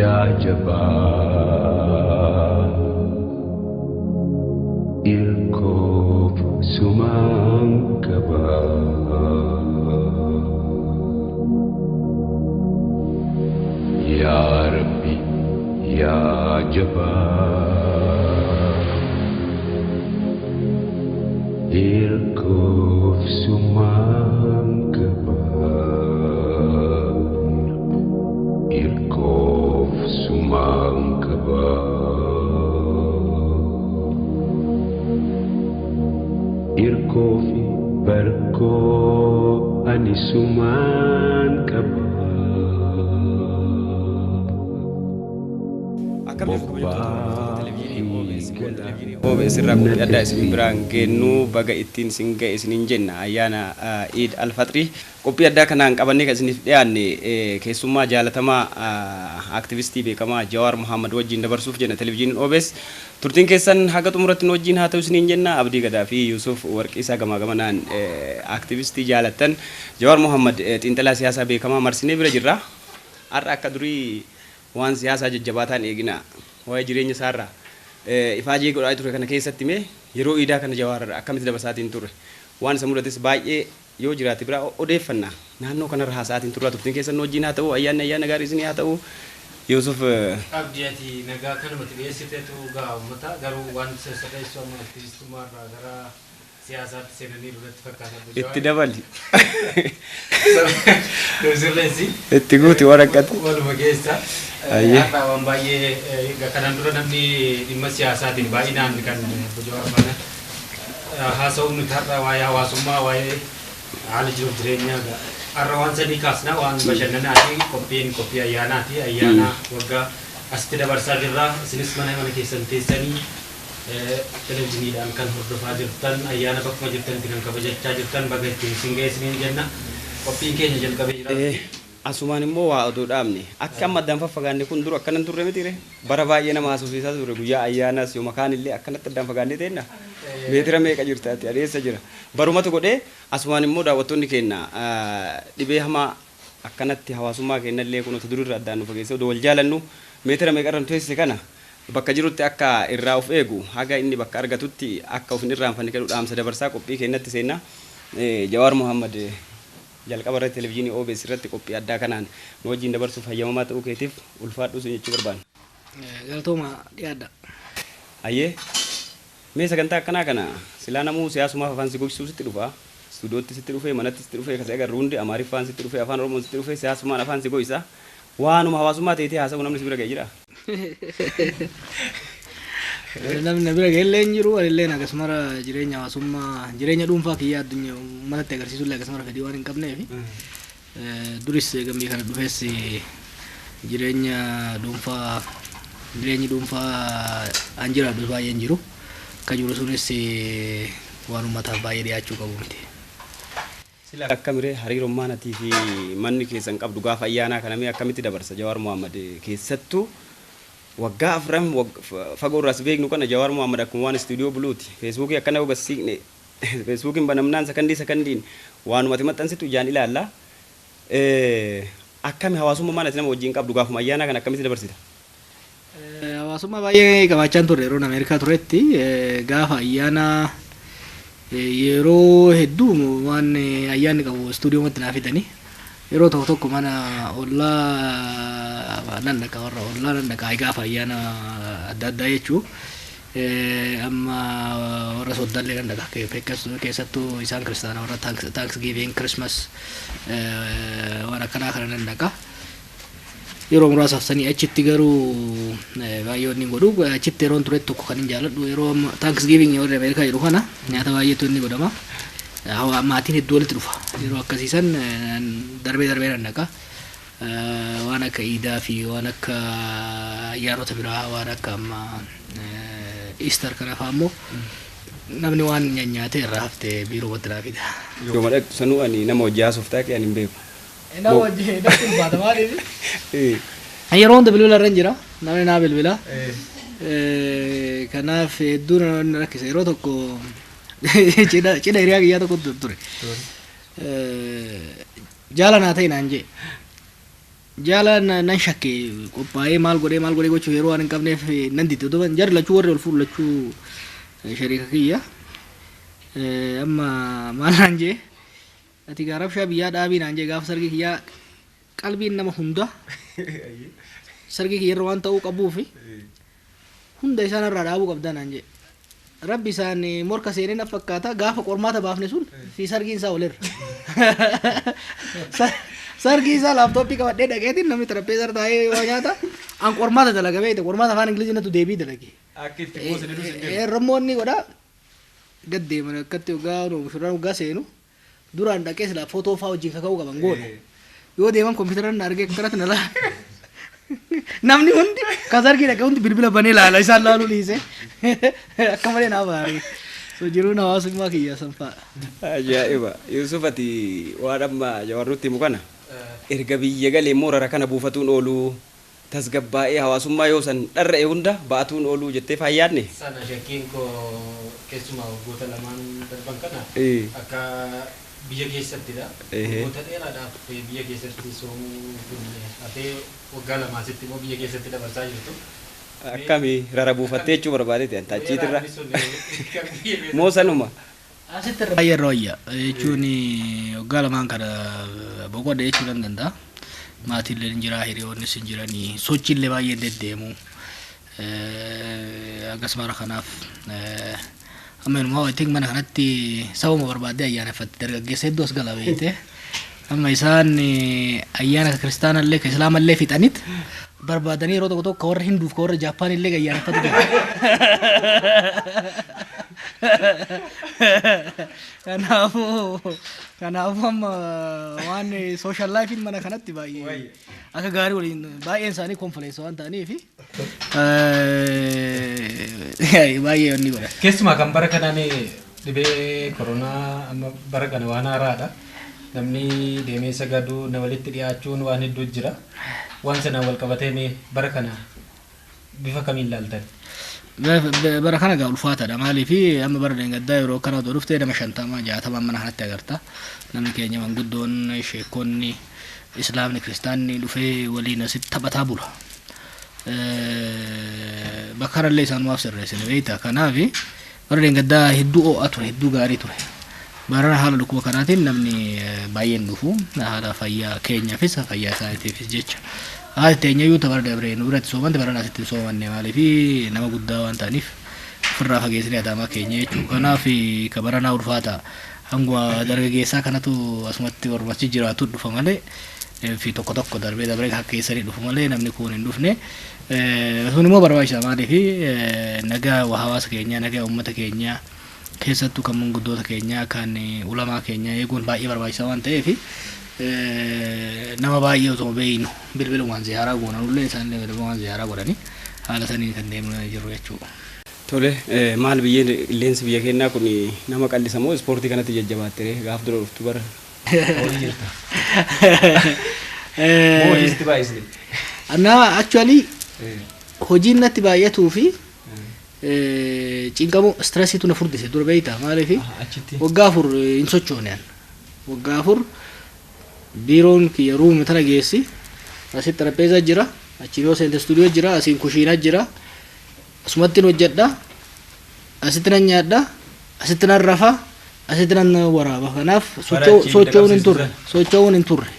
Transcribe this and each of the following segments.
ya jaba irkof sumangkaba ya Rabbi ya jaba irkof sumangkaba irkof sumangkaba irkofi barko ani sumangkaba OBS irraa qophii addaa isin biraan kennu baga ittiin isin ga'e isiniin jenna ayyaana Eid al-Fitri qophii addaa kanaan qabannee kan isiniif dhiyaanne keessummaa jaalatamaa aktivistii beekamaa Jawaar Muhammad wajjin dabarsuuf jenna televiziyooniin OBS turtiin keessan haga xumuratti nu wajjin haa ta'u isiniin jenna Abdii Gadaa fi Yusuf Warqiisaa gamaa gamanaan aktivistii jaalattan Jawaar Muhammad xiinxalaa siyaasaa beekamaa marsinee bira jirra har'a akka durii waan siyaasaa jajjabaataan eegina waa'ee jireenya isaarraa ifaajee godhaa ture kana keessatti mee yeroo iidaa kana Jawaar akkamitti dabarsaatiin ture waan isa mudates baay'ee yoo jiraate bira odeeffanna naannoo kanarra haasaatiin turraa turtiin keessan wajjin haa ta'u ayyaana gaarii isinii haa ta'u Yusuf abdiyaati nagaa kanumatti dhiyeessiteetu gaa uummata garuu waan sirreessuu amma aktivistummaarraa gara siyaasaatti seenanii duratti fakkaata itti dabali sirreessi itti guuti waraqata waluma keessa har'a waan baay'ee kanaan dura namni dhimma siyaasaatiin baay'inaan kan Jawaar mana haasa'uun nuti har'a waa'ee hawaasummaa waa'ee haala jiruuf jireenyaa har'a waan sadii kaasna waan bashannanaa fi qophii ayyaanaati ayyaana waggaa asitti dabarsaa jirra isinis mana keessan teessanii televiziyooniidhaan kan hordofaa jirtan ayyaana bakkuma jirtanitti kan kabajachaa jirtan baga ittiin isin ga'e isiniin jenna qophiin keenya jalqabee jira. Asumaan immoo waa oduu dhaabne akka amma addaan faffagaanne kun dura akkanan turre mitiire bara baay'ee nama haasofsiisaa ture guyyaa ayyaanas yoo makaan illee akkanatti addaan fagaannee teenna meetira meeqa jirtaati adeessa jira barumatu godhee asumaan immoo daawwattoonni keenya dhibee hamaa akkanatti hawaasummaa keenya illee kun durirra addaan nu fageessee odoo wal jaalannu meetira meeqa irraan teessise kana bakka jirutti akka irraa of eegu haga inni bakka argatutti akka of hin irraanfanne kennu dhaamsa dabarsaa qophii keenyatti seenna Jawaar Muhammad jalqaba irratti televiziyoonii OBS irratti qophii addaa kanaan nu wajjin dabarsuuf hayyamamaa ta'uu keetiif ulfaadhu sun jechuu barbaanna. Galatooma dhiyaadha. Ayyee mee sagantaa akkanaa kana silaa namuu siyaasumaaf afaan si gogsisuu sitti dhufa stuudiyootti sitti dhufee manatti sitti dhufee kasee agarru hundi Amaariffaan sitti dhufee afaan Oromoon sitti dhufee siyaasumaan afaan si gogsisa waanuma hawaasummaa ta'ee haasa'u namni si bira ga'ee jira. Namni bira ga'ellee hin jiru walillee akkasumara jireenya hawaasummaa jireenya dhuunfaa kiyyaa addunyaa uummatatti agarsiisuullee akkasumara fedhii waan hin qabneef duris gammii kana dhufees jireenyi dhuunfaa an jiraadhu baay'ee hin jiru akka jiru sunis waan uummataaf baay'ee dhiyaachuu qabu miti. Sila akkamiree hariirummaan atii fi manni keessan qabdu gaafa ayyaanaa kana mee akkamitti dabarsa Jawaar Muhammad keessattuu waggaa afran fagoo irraas beeknu kana Jawaar Muhammad akkuma waan istuudiyoo buluuti feesbuukii akkana ogassiiqne feesbuukiin banamnaan sakandiin waanumati maxxansitu ijaan ilaalla akkami hawaasummaa maal nama wajjin qabdu gaafuma ayyaana kana akkamitti dabarsita? Hawaasummaa baay'ee qabaachaan turre yeroo Ameerikaa turetti gaafa ayyaana yeroo hedduu waan ayyaanni qabu istuudiyoomatti naa fidanii yeroo tokko mana ollaa nan dhaqa warra ollaa nan dhaqa gaafa ayyaana adda addaa jechuu amma warra soddaallee nan dhaqa keessattuu isaan kiristaana warra Thanksgiving Christmas waan akkanaa kana nan dhaqa yeroo muraasaaf sanii achitti garuu baay'ee inni godhu achitti yeroon ture tokko kan hin jaaladhu yeroo Thanksgiving warra Ameerikaa jedhu kana nyaata baay'eetu inni godhama maatiin hedduu walitti dhufa yeroo akkasiisan darbee nan dhaqa waan akka iidaa fi waan akka ayyaanota biraa waan akka amma Easter kana fa'aa immoo namni waan nyaatee irraa haftee biiroo watti naa fida. Yoo madaq sanuu ani nama hojii haasoftaa kee ani hin beeku. Nama hojii dhaquu baata maaliif? Yeroo hunda bilbila irra hin jira namni naa bilbila. Kanaaf hedduu na rakkisa yeroo tokko cidha hiriyaa kiyyaa tokko ture. Jaala naa ta'e naan jee. jaala nan shakke qophaa'ee maal godhee gochuu yeroo waan hin qabneef nan dite duban jar lachuu warri ol fuudhu lachuu shariika kiyya amma maal naan jee ati gaa rabshaa biyyaa dhaabii naan jee gaafa sargii kiyyaa qalbiin nama hunda sargii kiyya irra waan ta'uu qabuufi hunda isaan irraa dhaabuu qabdaa naan jee rabbi isaan morka seenee na fakkaata gaafa qormaata baafne sun fi sargiin isaa olirra sargii isaa laaptooppii qabadhee dhaqeetiin namni xarapheezaa irra taa'ee waa nyaata an qormaata dalaga beekte qormaata afaan ingiliziinatu deebii dalage rammoonni godha gad deeman akkatti waggaa shurraan waggaa seenu duraan dhaqee silaa footoo faa wajjin kaka'uu qaban goona yoo deeman kompiitara na argee akkanatti na laa namni hundi kan sargii dhaqee hundi bilbila banee laala isaan laaluu dhiise akka malee naaf aarii so jiruun hawaasummaa kiyya sanfaa. Ajaa'iba Yusuf ati waan amma jawarrutti himu kana erga biyya galee moorara kana buufatuun ooluu tasgabbaa'ee hawaasummaa yoo san dharra'e hunda ba'atuun ooluu jettee faayyaanne. Sana shakkiin koo keessumaa waggoota lamaan darban kana akka biyya keessattidha. Waggoota dheeraadhaaf biyya keessatti soomuu kun hafee waggaa lamaasitti immoo biyya keessatti dabarsaa jirtu. Akkami rara buufattee jechuu barbaadeeti anta achiitirra moo sanuma. Asitti baay'ee rooyya jechuun waggaa lamaan kana boqodde jechuu nan danda'a. Maatillee hin jira hiriyoonnis hin jiranii sochiillee baay'ee deddeemu akkasuma kanaaf amma inumaa I think mana kanatti sababa barbaadee ayyaaneffatte dargaggeessa hedduu as gala beekte amma isaan ayyaana kiristaanallee ka islaamallee fixanit barbaadanii yeroo tokko tokko warra hinduuf ka warra jaapaanillee ayyaaneffatu jira kanaafuu amma waan social life mana kanatti baay'ee akka gaarii waliin baay'een isaanii konferensa waan ta'aniif baay'ee wanni godha. Keessumaa kan bara kanaan dhibee koronaa amma bara kana waan haaraadha. Namni deemee sagaduu na walitti dhiyaachuun waan hedduu jira. Waan sanaan wal qabatee bara kana bifa kamiin ilaaltan? Bara kana gaa ulfaataadha maaliif amma bara deengaddaa yeroo kana otoo dhuftee nama 50 60 mana kanatti agarta namni keenya manguddoon sheekonni islaamni kiristaanni dhufee waliin asitti taphataa bula bakka kanallee isaanumaaf sirreessine beekta kanaaf bara deengaddaa hedduu ho'aa ture hedduu gaarii ture bara haala dhukkuba kanaatiin namni baay'een dhufu haala fayyaa keenyaafis fayyaa isaaniitiifis jecha haati teenyayyuu tabar dabree nu biratti soomante bara naasitti soomanne maaliif nama guddaa waan ta'aniif ofirraa fageessine adaamaa keenya jechuudha kanaaf ka baranaa ulfaata hanguma dargaggeessaa kanatu asumatti ormachi jiraatu dhufa malee fi tokko tokko darbee akka keessanii dhufu malee namni kun hin dhufne sun immoo barbaachisaa maaliif nagaa hawaasa keenyaa nagaa uummata keenyaa keessattuu kan manguddoota keenyaa kan ulamaa keenyaa eeguun baay'ee barbaachisaa waan ta'eef nama baay'ee osoo beeynu bilbilumaan ziyaaraa goonanullee isaanillee bilbilumaan ziyaaraa godhanii haala saniin kan deemnu jiru jechuudha. Tole maal biyyeen qilleensi biyya keenyaa kun nama qallisamoo ispoortii kanatti jajjabaattee gaaf dura dhuftu bara horii jirta. Hojiisti baay'isni. Anna actually hojiin natti baay'atuu fi cinqamu stressiitu na furdise dura beeyta maaliif waggaa 4 hin sochoone waggaa 4 biiroon kiyya ruumi tana geessi asitti xarapheezaa jira achi yoo seente stuudiyoo jira asiin kushiinaa jira asumatti hojjedha asitti nan nyaadha asitti nan rafa asitti nan waraaba kanaaf socho'uun hin turre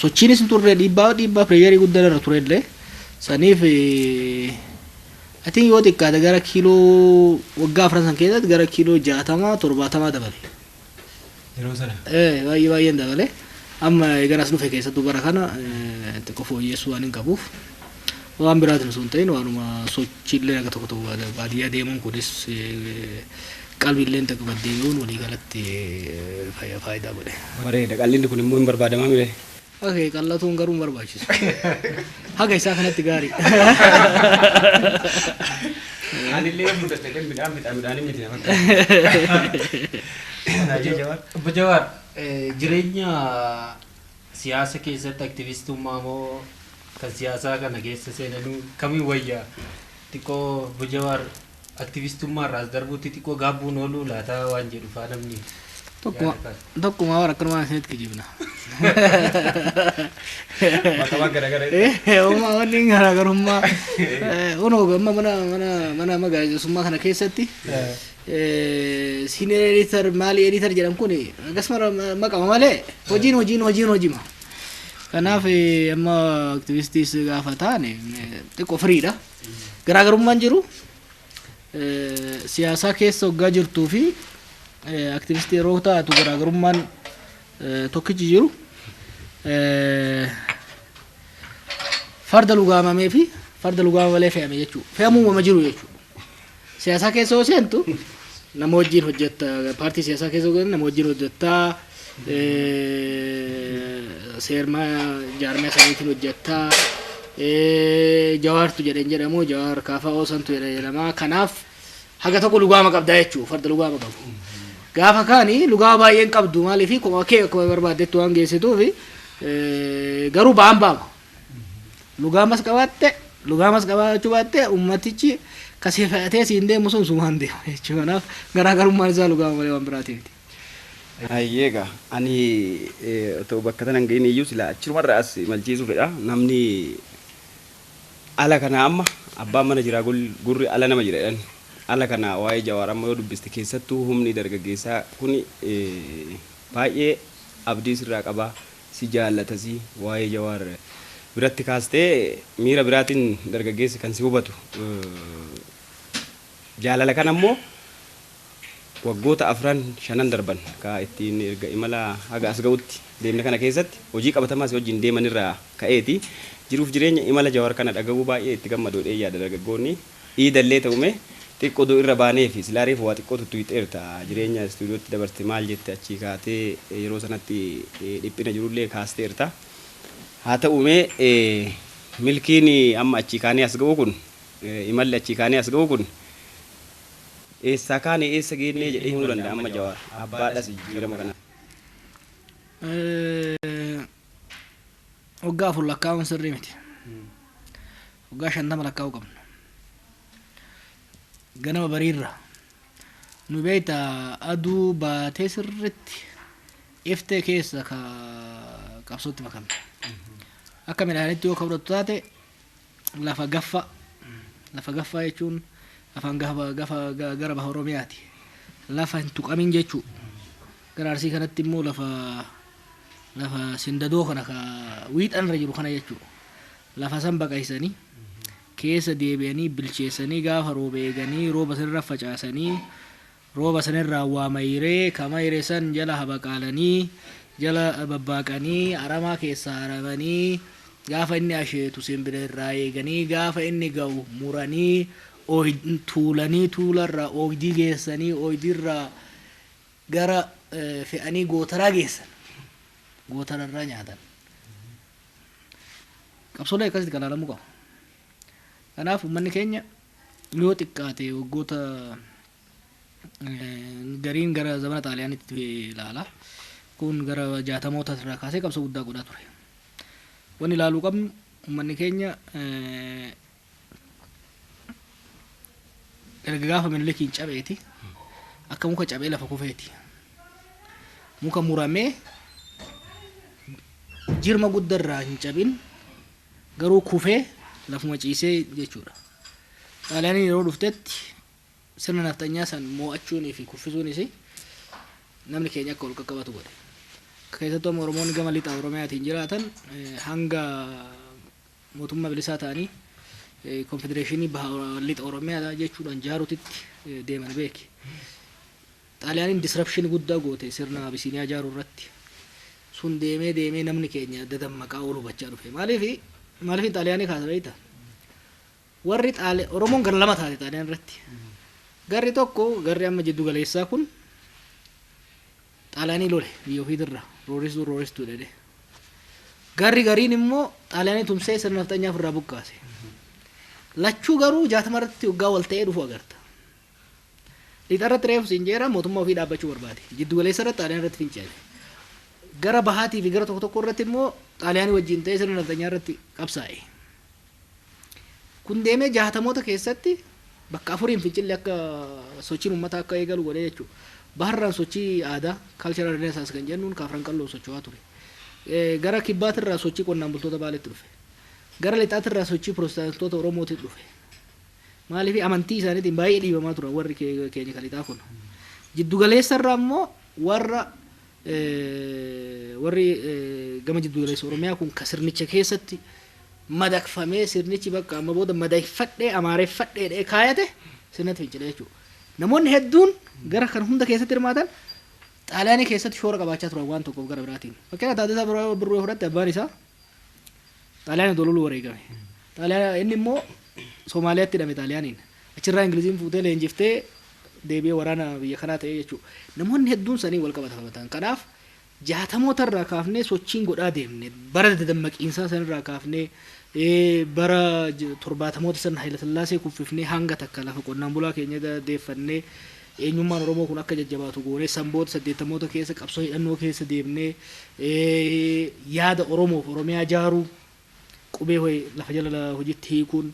sochiinis hin turre dhiibbaa pireeyarii guddaa irra turellee saniif atiin yoo xiqqaate gara kiiloo waggaa 4 san keessatti gara kiiloo 60-70 dabale. Yeroo sana baay'een dabale amma eganas dhufe keessattuu bara kana xiqqoo fooyyessuu waan hin qabuuf waan biraatiin sun ta'in waanuma sochiillee akka tokko tokko baadiyyaa deemuun kunis qalbiilleen takka baddeebi'uun walii galatti faayidaa godhe. Bareeda qallinni kun immoo hin barbaadamaa mire. Okay, qallatuun garuu hin barbaachisu. Haga isaa kanatti gaarii. Anillee mudate midhaan miti nama. Obbo Jawaar jireenya siyaasa keessatti aktivistummaa moo kan siyaasaa kana keessa seenanuu kamiin wayyaa xiqqoo Obbo Jawaar aktivistummaa irraas darbuutti xiqqoo gaabbuun ooluu laataa waan jedhu faa namni tokkuma waan akkanumaan isinitti kijibna. Makamaa garagara. Uumaa wanni garaagarummaa unoo gamma mana magaazesummaa kana keessatti senior editor maali editor jedhan kun akkasuma maqama malee hojiima. Kanaaf amma aktivistiis gaafa taane xiqqoo firiidha. Garaagarummaan jiru siyaasaa keessa hoggaa jirtuu fi aktivistii yeroo taatu garaagarummaan tokkichi jiru farda lugaamamee fi farda lugaama malee fe'ame jechuudha. Fe'amuma jiru jechuudha. Siyaasaa keessa yoo seentu nama wajjin hojjetta, paartii siyaasaa keessa yoo nama wajjin hojjettaa, seermaa jaarmee saniitiin hojjettaa, jawaartu jedhamu jawaar kaafaa oosantu jedhama. Kanaaf haga tokko lugaama qabdaa jechuudha. Farda lugaama qabu. Gaafa kaani lugaa baay'een qabdu maaliif akkuma barbaadettu waan geessituuf garuu ba'aan baama. Lugaamas qabaachuu baatte ummatichi kasee fe'atee siin deemu sun sumaan deema jechuudha. Kanaaf garaagarummaan isaa lugaama malee waan biraati miti. Ayyeega ani otoo bakka tanan ga'in iyyuu sila achumarraa as malchiisuu fedha. Namni ala kana amma abbaan mana jiraa gurri ala nama jira jedhan. Ala kana waa'ee Jawaar amma yoo dubbiste keessattuu humni dargaggeessaa kun baay'ee abdii sirraa qaba, si jaallatasi waa'ee Jawaar biratti kaastee miira biraatiin dargaggeessi kan si hubatu jaalala kan ammoo waggoota 4-5 darban ka ittiin erga imala haga as ga'utti deemne kana keessatti hojii qabatamaa si wajjin deemanirraa ka'eeti jiruuf jireenya imala Jawaar kana dhaga'uu baay'ee itti gammadoodhee yaada dargaggoonni dhiidallee ta'ume xiqqoo doo irra baanee fi silaareef waa xiqqoo tuttu hixeerta jireenya istuudiyootti dabarte maal jette achii kaatee yeroo sanatti dhiphina jirullee kaasteerta. Haa ta'ume milkiin amma achii kaanee as ga'u kun imalli achii kaanee as ga'u kun eessaa kaanee eessa geennee jedhee himuu danda'a amma Jawaar abbaadhas jijjiirama kana. Waggaa 4 lakkaa'uun sirrii miti. Waggaa 50 lakkaa'uu qabna. Ganama bariirra nu beekta aduu baatee sirriitti iftee keessa ka qabsootti makamte. Akka midhaanitti yoo kabadatu taate lafa gaffaa jechuun afaan gara baha Oromiyaati. Lafa hin tuqamin jechuu. Gara Arsii kanatti immoo lafa sindadoo kana ka wiixanirra jiru kana jechuu. Lafa san baqaysanii keessa deebi'anii bilcheessanii gaafa rooba eeganii rooba sanirra facaasanii rooba sanirraa waa mayree ka mayree san jala habaqaalanii jala babbaaqanii aramaa keessaa haramanii gaafa inni asheetu simbira irraa eeganii gaafa inni ga'u muranii tuulanii tuularraa oogdii geessanii oogdiirraa gara fe'anii gootaraa geessan gootararraa nyaatan. Qabsoolee akkasitti kan ilaalamuu qabu. Kanaaf uummanni keenya yoo xiqqaate waggoota gariin gara zamana xaaliyaanitti ilaala. Kun gara 60moota irraa kaasee qabsoo guddaa godhaa ture. Wanni ilaaluu qabnu uummanni keenya erga gaafa Minilikii cabeeti akka muka cabee lafa kufeeti. Muka muramee jirma guddarraa hin cabin garuu kufee lafuma ciisee jechuudha. Xaaliyaaniin yeroo dhuftetti sirna naftanyaa san mo'achuunii fi kuffisuunis namni keenya akka ol qaqqabatu godhe. Keessattuu amma Oromoonni gama lixa Oromiyaatiin jiraatan hanga mootummaa bilisaa ta'anii konfedereeshinii baha lixa Oromiyaa jechuudhaan jaarutitti deeman beeki. Xaaliyaaniin disraption guddaa goote sirna Abisiiniyaa jaaruu irratti. Sun deemee namni keenya dadammaqaa ol hubachaa dhufe. Maaliif Xaaliyaanii kaasa beekta? Warri Oromoon gara lama taate Xaaliyaan irratti. Garri tokko garri amma jiddu galeessaa kun Xaaliyaanii lole biyya ofiitirra rooristu jedhe. Gariin immoo Xaaliyaanii tumsee sirna naftanyaaf irraa buqqaase. Lachuu garuu 60 irratti waggaa wal ta'ee dhufu agarta. Lixa irratti reefus injeera mootummaa ofii dhaabbachuu barbaade. Jiddu galeessa irratti Xaaliyaan irratti fincile. Gara bahaatii fi gara tokko irratti immoo Xaaliyaanii wajjin ta'ee sirna naftanyaa irratti qabsaa'e. Kun deemee 60moota keessatti bakka 4 fincilli akka sochiin uummataa akka eegalu godhee jechuudha. Baharraan sochii aadaa cultural renaissance kan jennuun kaafran qalloo socho'aa ture. gara kibbaatirraa sochii qonnaan bultoota baaleetti dhufe gara lixaatirraa sochii pirotestaantoota oromootti dhufe maaliif amantii isaaniitiin baay'ee dhiibamaa turan warri keenya kan lixaa kun jiddugaleessarraa immoo warri gama jiddugaleessa oromiyaa kun ka sirnicha keessatti madaqfamee sirnichi bakka amma booda madaeffadhee amaareffadhee kaayate sirnatti fincile jechuudha. Namoonni hedduun gara kan hunda keessatti hirmaatan xaaliyaanii keessatti shoora qabaachaa turan waan tokkoof gara biraatiin. Fakkeenya Taaddasaa Birruu fudhatte abbaan isaa xaaliyaanii dololuu wareegame. Xaaliyaan inni immoo Soomaaliyaatti hidhame xaaliyaaniin. Achirraa Ingiliziin fuutee leenjiftee deebi'ee waraana biyya kanaa ta'ee jechuudha. Namoonni hedduun sanii wal qabatan. Kanaaf 60moota irraa kaafnee sochiin godhaa deemne bara dadammaqiinsaa sanirraa kaafnee bara 70moota san Haayila Sillaasee kuffifnee hanga takka lafa qonnaan bulaa keenya deeffannee eenyummaan Oromoo kun akka jajjabaatu goonee sanboota 80moota keessa qabsoo hidhannoo keessa deemnee yaada Oromoof Oromiyaa ijaaruu qubee lafa jala hojiitti hiikuun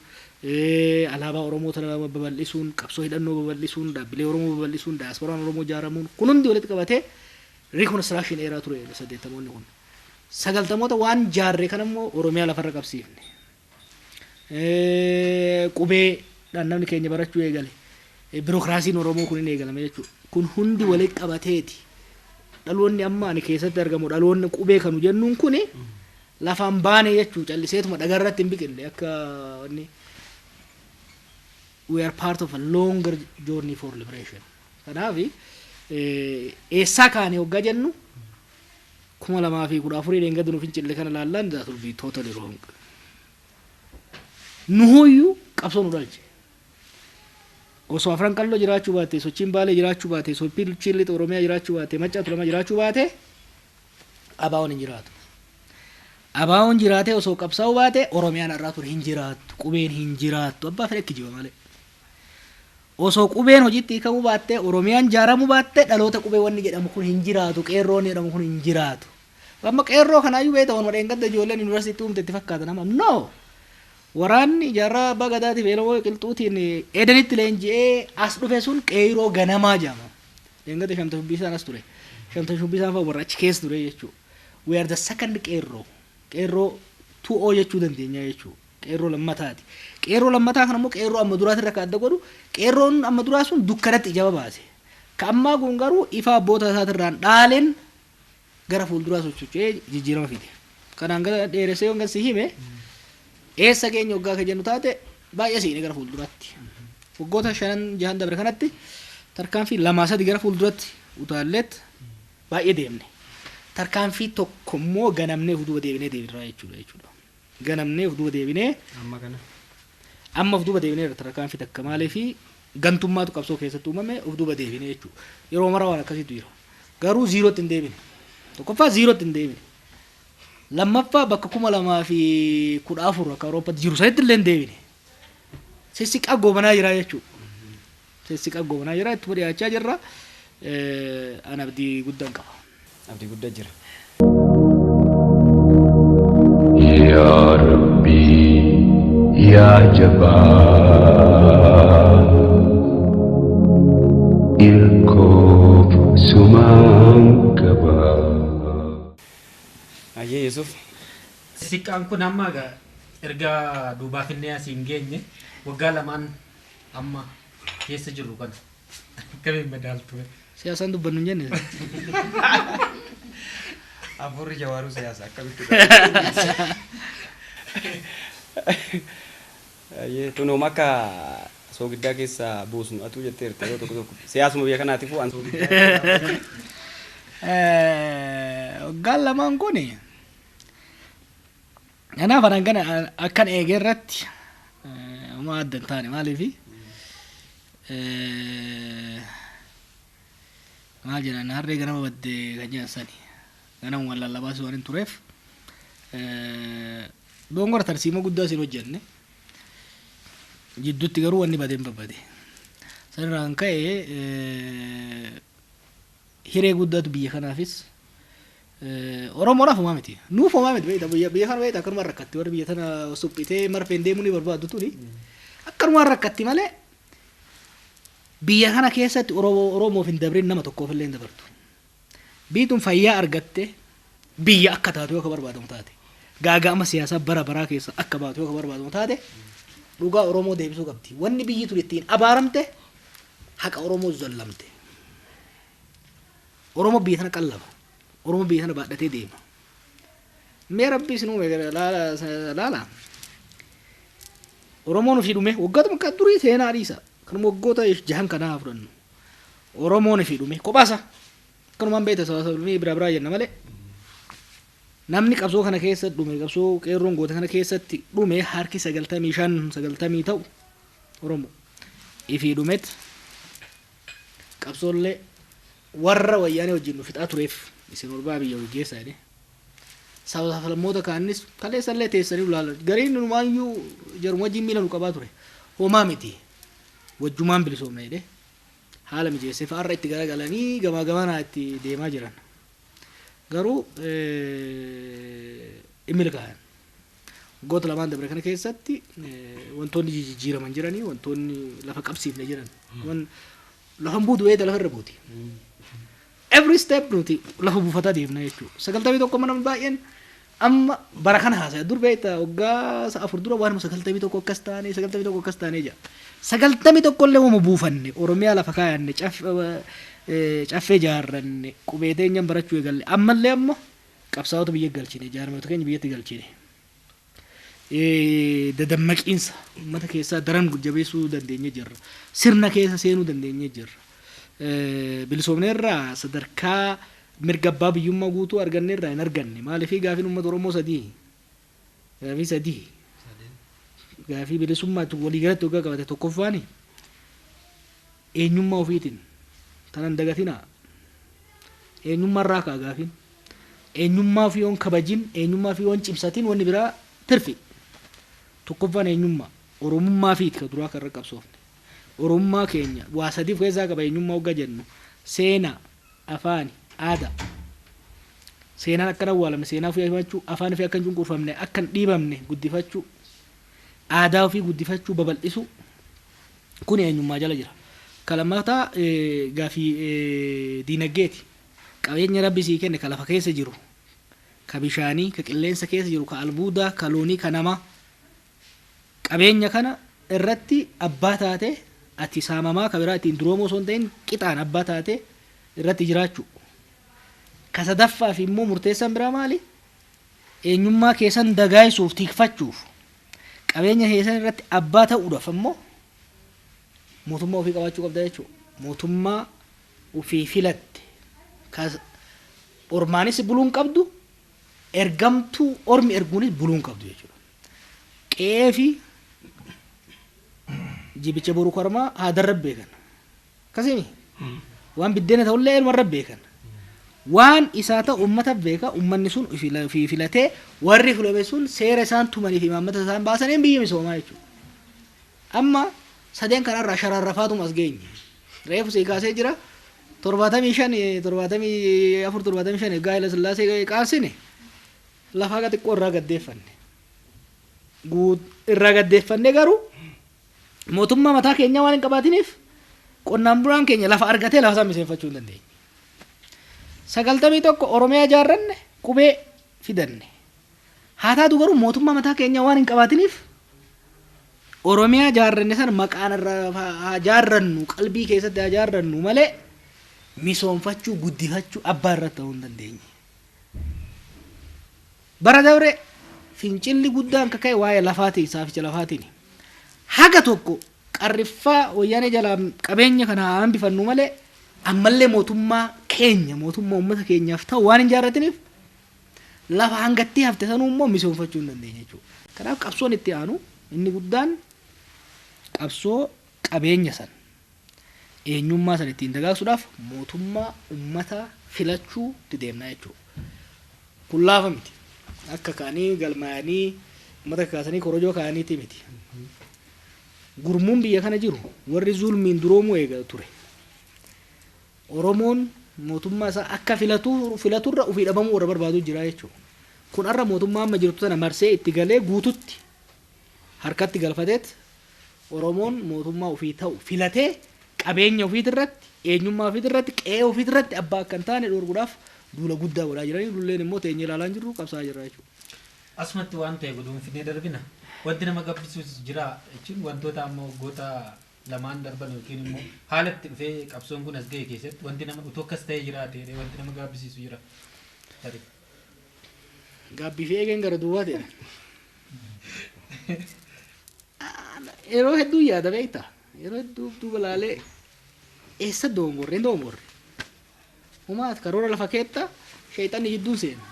alaabaa Oromoota babal'isuun qabsoo hidhannoo babal'isuun dhaabbilee Oromoo babal'isuun daasporaan Oromoo ijaaramuun kun hundi walitti qabatee reconstruction era ture 80moonni kun 90moota waan jaarree kan immoo Oromiyaa lafarra qabsiifne qubee namni keenya barachuu eegale biirokraasiin Oromoo kun hin eegalame jechuudha. Kun hundi walitti qabateeti dhaloonni amma ani keessatti argamu dhaloonni qubee kanu jennuun kun lafaan baane jechuudha calliseetuma dhagarratti hin biqille akka inni we are part of a longer journey for liberation. Kanaaf eessaa kaane hoggaa jennu 2014 dheengadu nuuf fincille kana laallaan that will be totally wrong. Nuhuyyuu qabsoo nu dhalche. Osoo Afran Qalloo jiraachuu baate, sochiin Baalee jiraachuu baate, sochiin Chillixa Oromiyaa jiraachuu baate, Maccaa Tuulamaa jiraachuu baate, Abaawoon hin jiraatu. Abaawoon jiraatee osoo qabsaa'uu baate Oromiyaan irraa ture hin jiraattu, qubeen hin jiraattu, abbaa fedhe kijiba malee. Osoo qubeen hojiitti hiikamuu baatte Oromiyaan ijaaramuu baatte dhaloota qubee wanni jedhamu kun hin jiraatu, qeerroon jedhamu kun hin jiraatu. Amma qeerroo kanaayyuu beekta waan madheengadda ijoolleen yuunivarsiitii uumte itti fakkaata nama. No! Waraanni ijaarraa abbaa gadaatiif eeloo qilxuutiin edanitti leenji'ee as dhufe sun qeerroo ganamaa jedhama. Dheengada shamta shubbisaan as ture. Shamta shubbisaan fa'aa warra achi keessa ture jechuudha. We are the second qeerroo. Qeerroo 2O jechuu dandeenya jechuudha. Qeerroo lammataati. Qeerroo lammataa kan immoo qeerroo amma duraati irra adda godhu qeerroon amma duraa sun dukkanatti ijaba baase. Ka ammaa kun garuu ifa abboota isaatirraan dhaaleen gara fuulduraa socho'ee jijjiirama fide. Kanaan gara dheeressee yoo si hime eessa keenya waggaa ka jennu taate baay'ee siine gara fuulduraatti. Waggoota 5-6 dabre kanatti tarkaanfii 2-3 gara fuulduratti utaalleet baay'ee deemne. Tarkaanfii tokko immoo ganamnee fuuldura deebinee deebirraa jechuudha. Ganamnee fuuldura deebinee amma fuuldura deebinee tarkaanfii takka maaliifi gantummaatu qabsoo keessatti uumame fuuldura deebinee jechuudha. Yeroo mara waan akkasiitu jira. Garuu 0tti hin deebine. Tokkoffaa 0tti hin deebine. Lammaffaa bakka 2014 akka Awurooppaatti jiru sanitti illee hin deebine. Sissiqaa goobanaa jira jechuudha. Sissiqaa goobanaa jira itti dhiyaachaa jirra. Ana abdii guddaan qaba. Abdii guddaa jira. Ya Rabbi, Ya Jabbar, ilkoof sumaan qaba. Ayyee Yusuf. Siqqaan kun amma erga duubaa finnee asiin geenye waggaa lamaan amma keessa jirru kana akkamiin madaaltu? Siyaasaan dubbannu hin jenne. Afurri jawaaruu siyaasa akkamitti ayyee tunuuma akka soogiddaa keessa buusnu atuu jetteerta yoo tokko siyaasuma biyya kanaatiifuu an soogiddaa waggaan lamaan kun kanaaf akkan eegee irratti uma adda hin taane maaliifi maal jedhan harree ganama baddee kan jedhan sani ganama waan lallabaasuu waan hin tureef dongora tarsiima guddaa isin hojjenne jidduutti garuu wanni badeen babbade sanirraan ka'e hiree guddaatu biyya kanaafis Oromoodhaaf homaa miti nuuf homaa miti biyya kana beekta akkanumaan rakkatti warri biyya tana suphitee marfeen deemuu ni barbaaddu tuni akkanumaan rakkatti malee biyya kana keessatti Oromoof hin dabrin nama tokkoof illee hin dabartu. Biituun fayyaa argatte biyya akka taatu yoo ka barbaadamu taate gaaga'ama siyaasaa bara baraa keessa akka baatu yoo ka barbaadamu taate dhugaa Oromoo deebisuu qabdi. Wanni biyyi tun ittiin abaaramte haqa Oromoo zallamte. Oromoo biyya tana qallaba. Oromoo biyya tana baadhatee deema. Mee rabbi isin uume laala. Oromoon ofii dhume waggoota makkaa durii seenaa dhiisa. Kanuma waggoota jahan kanaa fudhannu. Oromoon ofii dhume kophaasa. Kanumaan beekta sabaa bira biraa jenna malee. Namni qabsoo kana keessa dhume qabsoo qeerroon goota kana keessatti dhume harki 95 ta'u Oromoo. Ifii dhumet qabsoollee warra wayyaanee wajjin nu fixaa tureef isin orbaa biyya waggeessa jedhe. Sababa falmoota kaanis kaleessallee teessanii ulaalan gariin numaayyuu jaruma wajjin miila nu qabaa ture. Homaa miti wajjumaan bilisoomne jedhe. Haala mijeessee fa'aarra itti garagalanii gamaa gamanaa itti deemaa jiran. Garuu imilkaan goota lamaan dabre kana keessatti wantoonni jijjiiraman jiranii wantoonni lafa qabsiifne jiran lafa buutu weeta lafa irra buuti. Every step nuti lafa buufataa deemna jechuudha. 91 mana baay'een amma bara kana haasa'e dur beekta waggaa 4 dura waan 91 akkas taane 91 akkas taane jaa. 91 illee wama buufanne Oromiyaa lafa kaayanne caffee jaarranne qubee teenyaan barachuu eegalle ammallee ammoo qabsaa'ota biyya galchine jaarmota keenya biyyatti galchine. Dadammaqiinsa uummata keessaa daran jabeessuu dandeenye jirra. Sirna keessa seenuu dandeenye jirra. Bilisoomneerraa sadarkaa mirga abbaa biyyummaa guutuu arganneerraa hin arganne. Maaliif gaafiin uummata Oromoo sadii gaafii bilisummaatti waliigalatti waggaa qabate tokkoffaani eenyummaa ofiitiin tanan dagatinaa eenyummaa irraa kaa gaafiin eenyummaa ofii yoon kabajin eenyummaa ofii yoon cimsatin wanni biraa tirfi tokkoffaan eenyummaa Oromummaa fiiti ka duraa kan qabsoofne Oromummaa keenya waa sadiif keessaa qaba eenyummaa waggaa jennu seenaa afaan aadaa seenaan akkana awwaalamne seenaa ofii himachuu afaan ofii akka hin cunqurfamne akka hin dhiibamne guddifachuu aadaa ofii guddifachuu babal'isuu kun eenyummaa jala jira. Kalammataa gaafii diinagdeeti qabeenya rabbi sii kenne ka lafa keessa jiru ka bishaanii ka qilleensa keessa jiru ka albuudaa ka loonii ka namaa qabeenya kana irratti abbaa taate ati saamamaa ka biraa ittiin duroomoo osoo hin ta'in qixaan abbaa taate irratti jiraachuu. Ka sadaffaaf immoo murteessaan biraa maali? Eenyummaa keessan dagaayisuuf tikfachuuf qabeenya keessan irratti abbaa ta'uudhaaf ammoo mootummaa ofii qabaachuu qabda jechuudha. Mootummaa ofii filatte ormaanis buluun qabdu ergamtuu ormi erguunis buluun qabdu jechuudha. Qe'ee fi jibicha boruu kormaa haa darrabbeekan akkasimi waan biddeena ta'ullee elmarra beekan waan isaa ta'u ummata beeka ummanni sun ofii filatee warri filame sun seera isaan tumanii fi maammata isaan baasaniin biyya misoomaa jechuudha. Amma sadeen kanarraa shararrafaatuma as geenye reefu sii kaasee jira 75 gaa'ela sillaasee qaasine lafaa xiqqoo irraa gaddeeffanne irraa gaddeeffanne garuu mootummaa mataa keenya waan hin qabaatiniif qonnaan bulaan keenya lafa argatee lafa isaa miseenfachuu hin dandeenye. 91 Oromiyaa jaarranne qubee fidanne haa taatu garuu mootummaa mataa keenya waan hin qabaatiniif Oromiyaa jaarranne san maqaan irraa jaarrannu qalbii keessatti jaarrannu malee misoomfachuu guddifachuu abbaa irratti ta'uu hin dandeenye. Bara dabre fincilli guddaan akka ka'e waa'ee lafaatii saaficha lafaatiin haga tokko qarriffaa wayyaanee jalaa qabeenya kana hambifannu malee ammallee mootummaa keenya mootummaa uummata keenyaaf ta'u waan hin jaarratiniif lafa hangattii hafte sanuu immoo misoomfachuu hin dandeenye jechuudha. Kanaaf qabsoon itti aanu inni guddaan qabsoo qabeenya san eenyummaa san ittiin dagaagsuudhaaf mootummaa uummata filachuu itti deemna jechuudha. Kun laafa miti. Akka kaanii galmaayanii uummata kaasanii korojoo kaaniiti miti. Gurmuun biyya kana jiru warri zulmiin duroomuu eegala ture. Oromoon mootummaa isaa akka filaturra ofii dhabamuu warra barbaadu jira jechuudha. Kun har'a mootummaa amma jirtu sana marsee itti galee guututti harkatti galfateet Oromoon mootummaa ofii ta'u filatee qabeenya ofiitirratti eenyummaa ofiitirratti qe'ee ofiitirratti abbaa akka hin taane dhorkuudhaaf duula guddaa godhaa jiranii lulleen immoo teenyee ilaalaa jirru qabsaa jirra jechuudha. Asumatti waan ta'e godhuun finnee darbina. Wanti nama gabbisuus jira jechuun wantoota ammoo goota lamaan darban yookiin immoo haala itti dhufee qabsoon kun as ga'e keessatti wanti nama utoo akkas ta'ee jiraate wanti nama gabbisiisu jira. Gaabbii fi eegeen gara duwwaa ta'e. Yeroo hedduu yaada beektaa yeroo hedduu duuba laalee eessa doongorre humaat karoora lafa keetta sheexanni jidduun seena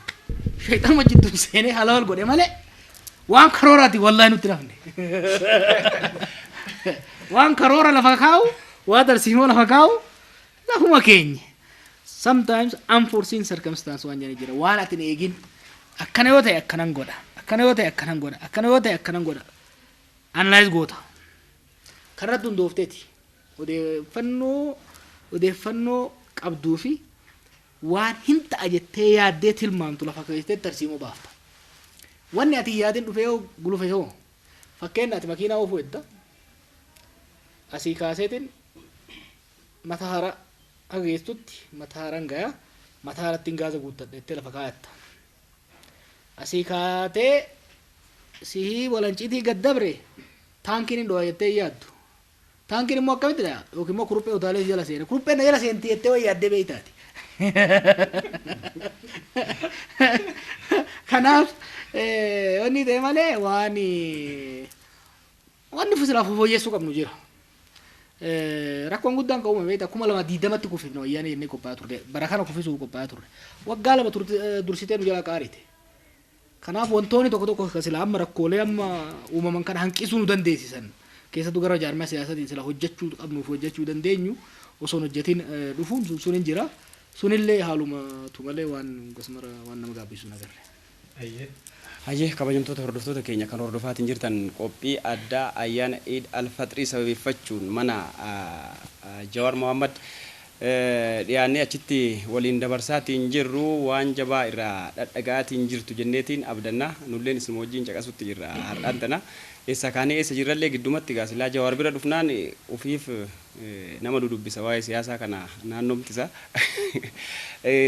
sheexanuma jidduun seenee haala wal godhe malee waan karooraati wallaahi nutti rafne waan karoora lafa kaa'u waa tarsiimoo lafa kaa'u lafuma keenya sometimes unforeseen circumstance waan jedhanii jira waan ati hin eegin akkana yoo ta'e akkanan godha akkana yoo ta'e akkanan godha akkana yoo ta'e akkanan godha analyze goota kanarratti hundoofteeti odeeffannoo qabduu fi waan hin ta'a jettee yaaddee tilmaamtu lafa keessatti tarsiimoo baafta. Wanni ati yaadin dhufee gulufe yoo fakkeenya ati makiinaa oofuu edda asii kaaseetiin mataa hara hageessutti mataa haran gayaa mataa haratti gaaza guuttadha jettee lafa kaayatta. Asii kaatee sihii walanciitii gad dabre taankiin hin dho'a jettee yaaddu. Taankiin immoo akkamitti dha yookiin immoo kuruphee utaalee jala seena kurupheen na jala seenti jettee way yaaddee beeytaati. Kanaaf wanni ta'e malee waan fusilaaf fooyyessuu qabnu jira. Rakkoon guddaan ka'uuma beektaa 2020tti kufifne wayyaanee jennee qophaa'aa turre bara kana kufisuu qophaa'aa turre waggaa lama dursitee nu jalaa qaarite. Kanaaf wantoonni tokko tokko silaa amma rakkoolee amma uumaman kana hanqisuu nu dandeessisan keessattuu gara jaarmaa siyaasaatiin sila hojjechuu qabnuuf hojjechuu dandeenyu osoo hojjetiin dhufuun sun hin jira. Sunillee haalumatu malee waan gosmara waan nama gaabbisu nagarre. Hayyee kabajamtoota hordoftoota keenya kan hordofaatiin jirtan qophii addaa ayyaana Eid al-Fixrii sababeeffachuun mana Jawaar Mohammad dhiyaannee achitti waliin dabarsaatiin jirru waan jabaa irraa dhadhagaatiin jirtu jenneetiin abdanna nulleen isin wajjin caqasutti jirra har'aan tana eessa kaanee eessa jirrallee giddumatti gaasilaa Jawaar bira dhufnaan ufiif nama dudubbisa waa'ee siyaasaa kana naannomtisa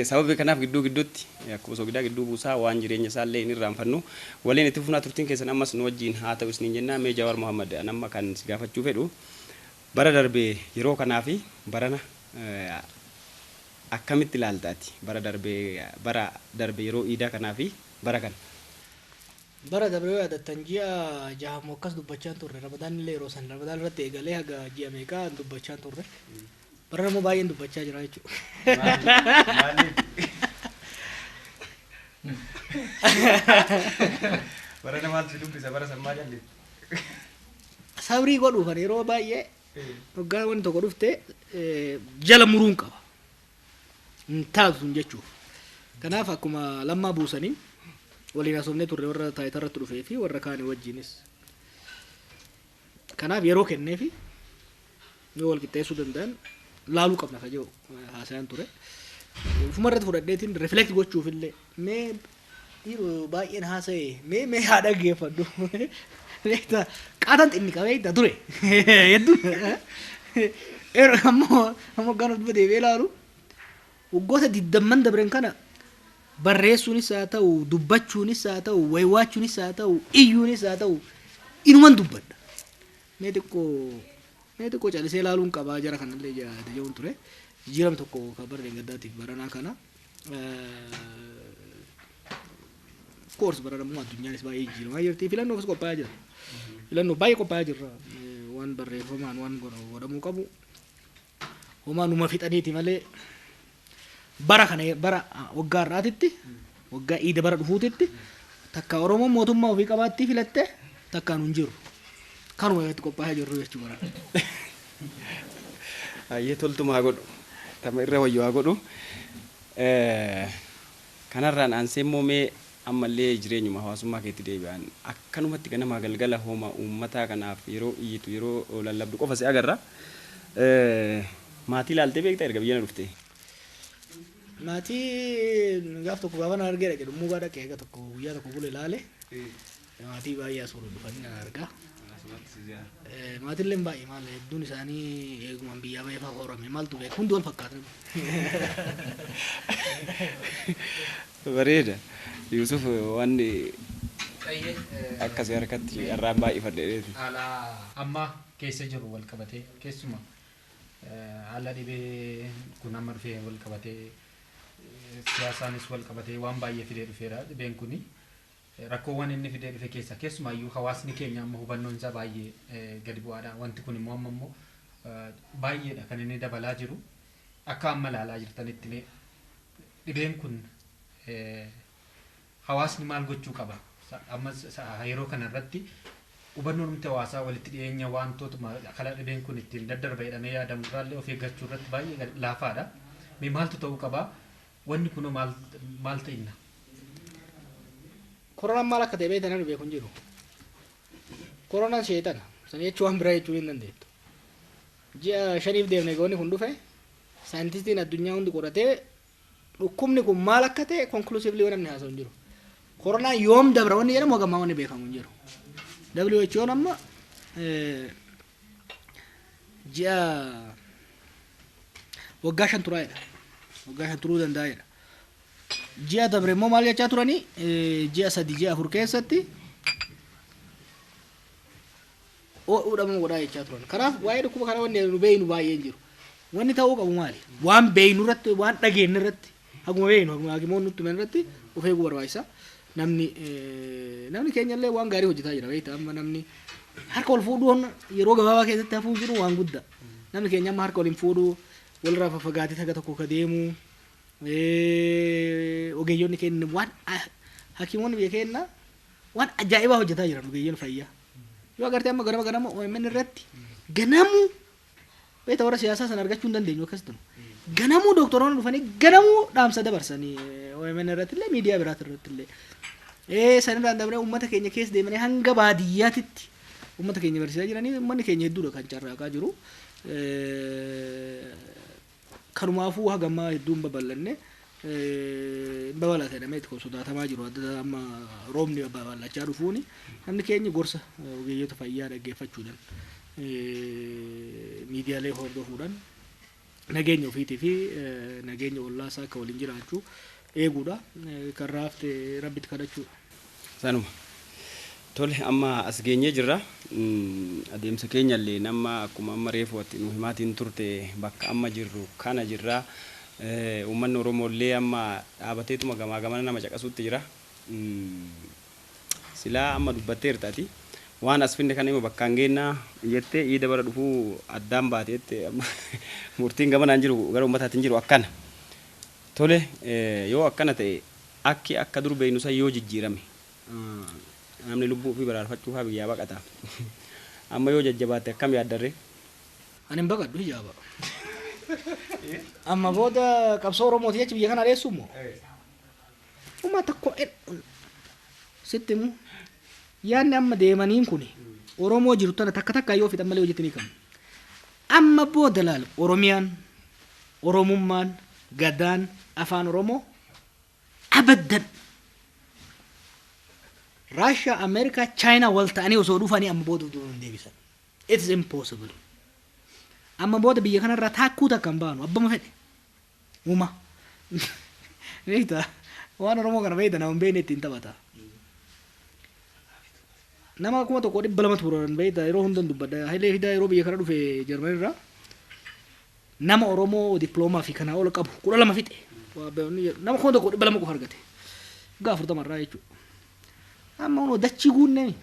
sababii kanaaf gidduutti akkuma sogidaa gidduu buusaa waan jireenya isaallee hin irraanfannu waliin itti fufnaa turtiin keessan ammas nu wajjin haa ta'u isiniin jennaa mee Jawaar Mohammad nama kan si gaafachuu fedhu bara darbee yeroo kanaa fi barana akkamitti ilaaltaati bara darbee yeroo iidaa kanaa fi bara kana. Bara darbee yaadattan ji'a jahamoo akkas dubbachaan turre Ramadaan illee yeroo san Ramadaan irratti eegalee haga ji'a meeqaa dubbachaan turre bara namoo baay'een dubbachaa jira jechuudha. Bara namaatu si dubbisa bara sammaa jalli. Sabrii godhuufan yeroo baay'ee waggaa wanti tokko dhufte jala muruun qaba. Taatu sun jechuuf. Kanaaf akkuma lammaa buusanii waliin asomnee turre warra taayitarratti dhufee fi warra kaanii wajjinis. Kanaaf yeroo kenneefi yoo wal qixxeessuu danda'an laaluu qabna kajoo haasayaan ture. Ufumarratti fudhadheetiin reflect gochuufillee mee dhiiroo baay'een haasa'ee mee haa dhaggeeffadhu. Qaataan xinni qabee itti ture hedduu ammoo gaafa duba deebi'ee ilaalu waggoota 20 dabran kana barreessuunis haa ta'u dubbachuunis haa ta'u waywaachuunis haa ta'u iyyuunis haa ta'u inuman dubbadha. Mee xiqqoo calisee ilaaluun qabaa jara kanallee jedhamuun ture jijjiirama tokko kan barreen gaddaatiif baranaa kana. Of course baranamuu addunyaanis baay'ee jijjiiramaa jirti filannoo ofis qophaa'aa jira. Filannoo baay'ee qophaa'aa jirra waan barreeffamaan waan godhamuu qabu homaa numa fixaniiti malee bara kana bara waggaa irraatitti waggaa iida bara dhufuutitti takka Oromoon mootummaa ofii qabaattii filatte takka nu hin jiru kanuma irratti qophaa'aa jirru jechuudha. Hayyee toltumaa godhu tama irra wayyoo haa godhu kanarraan aansee immoo mee ammallee jireenyuma hawaasummaa keetti deebi'an akkanumatti ganama galgala hooma uummataa kanaaf yeroo iyyitu yeroo lallabdu qofa si agarra maatii ilaaltee beektaa erga biyya na dhufte. Maatii gaaf tokko gaafa na argee dhaqe dhummuu baadha qeega tokko guyyaa tokko bule ilaale maatii baay'ee asuma dhufanii na argaa maatillee baay'ee maal hedduun isaanii eegumaan biyyaa bahee fa'aa horame maaltu beeku hundi wal fakkaatan. Bareeda. Yusuf wanni akkasii harkatti irraa baay'ifadheereeti. Haala amma keessa jiru wal qabatee keessuma haala dhibee kun amma dhufee wal qabatee siyaasaanis wal qabatee waan baay'ee fidee dhufeera dhibeen kuni. Rakkoowwan inni fidee dhufe keessa keessumaayyuu hawaasni keenya amma hubannoon isaa baay'ee gadi bu'aadha. Wanti kun immoo amma immoo baay'eedha kan inni dabalaa jiru. Akka amma ilaalaa jirtanitti dhibeen kun hawaasni maal gochuu qaba? Amma yeroo kanarratti hubannoon humti hawaasaa walitti dhiyeenya wantoota kala dhibeen kun ittiin daddarba jedhamee yaadamu irraallee of eeggachuu irratti baay'ee laafaadha. Mee maaltu ta'uu qaba? Wanni kun maal ta'inna? Koronaan maal akka ta'e beektan ani beeku hin jiru. Koronaan sheexana. Sana jechuun waan biraa jechuun hin dandeettu. Ji'a 5 deemnee goonni kun dhufe saayintistiin addunyaa hundi qoratee dhukkubni kun maal akka ta'e konklusiivlii waan namni haasa'u hin jiru. Koronaan yoom dabra wanni jedhamu hagammaa wanni beekamu hin jiru. WHO amma ji'a waggaa 5 turaayedha. Waggaa 5 turuu danda'edha. Ji'a dabre immoo maal jechaa turanii ji'a 3 ji'a 4 keessatti oodhama godhaa jechaa turan. Kanaaf waa'ee dhukkuba kana wanni nu beeynu baay'ee hin jiru. Wanni ta'uu qabu maali? Waan beeynu irratti waan dhageenyu irratti haguma beeynu hakiimoonni nutti himan irratti of eeguu barbaachisa. Namni keenya illee waan gaarii hojjetaa jira beektaa amma namni harka wal fuudhuun yeroo gabaabaa keessatti hafuu jiru waan guddaa. Namni keenya amma harka waliin fuudhuu walirraa faffagaatee taga tokko ka deemu ogeeyyoonni keenya waan hakiimoonni biyya keenya waan ajaa'ibaa hojjetaa jiran ogeeyyoonni fayyaa. Yoo agartee amma ganama OMN irratti ganamuu beektaa warra siyaasaa sana argachuu hin dandeenyu akkas tunu. Ganamuu doktoroonni dhufanii ganamuu dhaamsa dabarsanii OMN irratti illee miidiyaa biraati irratti illee. Sanirraan dabree uummata keenya keessa deemanii hanga baadiyyaatitti uummata keenya barsiisaa jiranii uummanni keenya hedduudha kan carraaqaa jiru. Kanumaafuu hagammaa hedduun babal'anne babal'ate jedhamee sodaatamaa jiru. Amma roobni babal'achaa dhufuuni namni keenya gorsa ogeeyyoota fayyaa dhaggeeffachuudhaan miidiyaalee hordofuudhaan nageenya ofiitii fi nageenya ollaasaa akka waliin jiraachuu eeguudha. Kan raafte rabbitti kadhachuudha. Sanuma. Tole amma as geenyee jirra. Adeemsa keenya illee nama akkuma amma reefu nu himaatiin turte bakka amma jirru kana jirra. Uummanni Oromoo illee amma dhaabateetuma gamaa gamana nama caqasuutti jira. Silaa amma dubbatteertaati. Waan as finne kan ima bakkaan geennaa jettee iida bara dhufuu addaan baateette murtiin gamanaan jiru gara uummataatiin jiru akkana. Tole yoo akkana ta'e akka dur beeynu san yoo jijjiirame namni lubbuu fi baraarfachuu haa biyyaa baqata. Amma yoo jajjabaatte akkam yaaddarre? Ani hin baqadhu hijaaba. Amma booda qabsoo Oromooti jechi biyya kana dheessu immoo uummata tokko sitti immoo yaadni amma deemaniin kuni Oromoo jiru tana takka yoo fixan malee hojjetanii qabu. Amma booda laal Oromiyaan Oromummaan gadaan afaan Oromoo abaddan Russia, America, China wal ta'anii osoo dhufanii amma booda duun deebisan. It's impossible. Amma booda biyya kanarraa taakkuu takka hin baanu abbama fedhe. Uuma. Beektaa waan Oromoo kana beektaa nama hin beekne ittiin taphata. Nama 1,200 turan beektaa yeroo hundan dubbadha. Hailee Fidaa yeroo biyya kana dhufe Jarmanirraa nama Oromoo diploomaa fi kanaa ol qabu 12 fixe. Nama 1,200 qofa argate. Gaafa 40 jechuudha. Amma ono dachii guunnee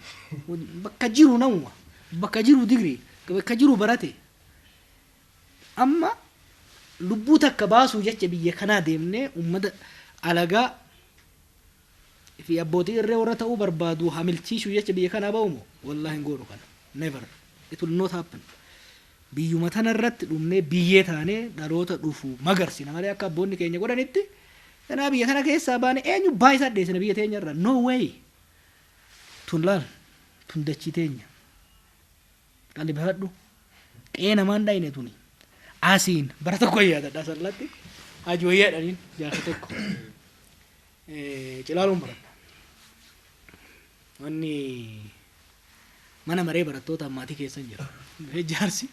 bakka jiru namuma bakka jiru digrii bakka jiru barate amma lubbuu takka baasuu jecha biyya kanaa deemnee uummata alagaa fi abbootii irree warra ta'uu barbaadu hamilchiisuu jecha biyya kanaa ba'umo wallahi hin goonu kana never it will not happen. Biyyuma tanarratti dhumnee biyyee taanee dhaloota dhufu magarsina malee akka abboonni keenya godhanitti kanaa biyya kana keessaa baane eenyu baay'isaa dheessina biyya teenyarra no way. Tun laal tun dachii teenya qalli bahadhu qe'ee namaan dhaayine tuni asiin bara tokko yaadadha sallatti hajooyyaadhaniin jaarsa tokko cilaaluun baradha wanni mana maree barattoota maatii keessa hin jiru. Jaarsi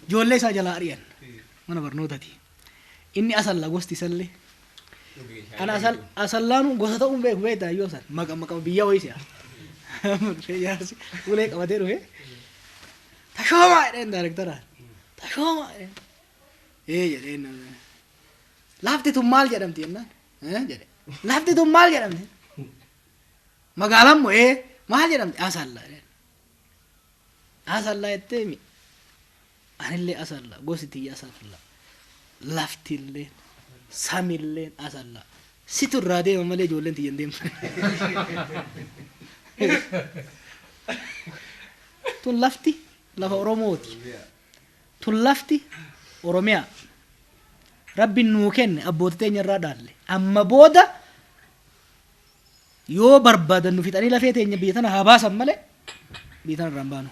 ijoollee isaa jalaa ari'an mana barnootaati. Inni asalla gosti isallee. Ana asallaanu gosa ta'uun beeku beektaa yoo san maqama biyya wayisi'a. Jaarsi ulee qabatee dhufe tashoomaa jedheen daarektaraan tashoomaa jedheen jedheen lafti tun maal jedhamti jennaan jedhe lafti tun maal jedhamti magaalaan moo maal jedhamti asalla jedheen asalla jettee mi anillee asalla gosi tiyya asalla laftillee samilleen asalla situ irraa deema malee ijoolleen tiyyan deemtu. Tun lafti lafa Oromooti. Tun lafti Oromiyaa. Rabbiin nuu kenne abbootii teenya irraa dhaalle. Amma booda yoo barbaadan nu fixanii lafee teenya biyya tana haa baasan malee biyya tana irraa hin baanu.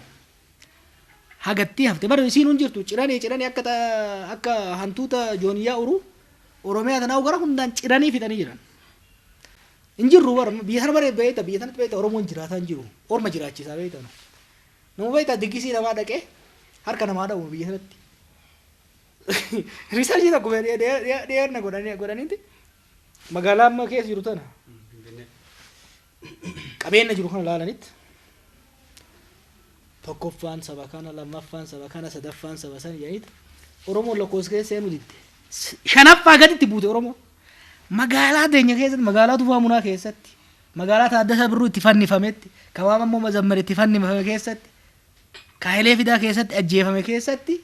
Hagatti hafte bara isiin hin jirtu ciranii akka hantuuta jooniyyaa uruu Oromiyaa tanaa gara hundaan ciranii fixanii jiran. Injirru bara biyya tana bare beeyta biyya tanatti beeyta Oromoon jiraataa hin jiru. Orma jiraachisaa beeyta nu. Nama beeyta diggisii namaa dhaqee harka namaa dha'u biyya tanatti. Riisarchii tokko dheerna godhaniiti magaalaa amma keessa jiru tana qabeenya jiru kana ilaalanitti tokkoffaan saba kana lammaffaan saba kana sadaffaan saba sana jedhaniiti Oromoon lakkoofsa keessa seenuu didde. Shanaffaa gaditti buute Oromoo. Magaalaa teenya keessatti magaalaa Tufaa Munaa keessatti magaalaa Taaddasa Birruu itti fannifametti Kawaama immoo Mazammar itti fannifame keessatti Kaayilee Fidaa keessatti ajjeefame keessatti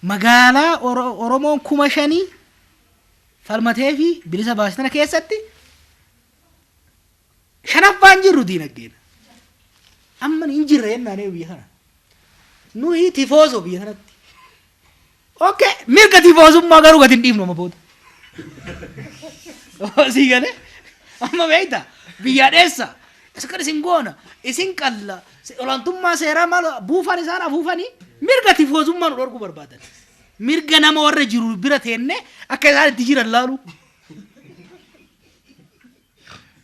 magaalaa Oromoon 5,000 falmatee fi bilisa baasitana keessatti shanaffaan jirru diinagdeen. Amma hin jirre jennaan biyya kana. Nuyi tifooso biyya kanatti. Okay, mirga tifoosummaa garuu gadi hin dhiifnu amma booda. Sii galee amma beektaa biyyaa dheessa isin isin goona isin qalla olaantummaa seeraa maal buufan isaan afuufanii mirga tifoosummaa nu dhorkuu barbaadan mirga nama warra jiru bira teenne akka isaan itti jiran laalu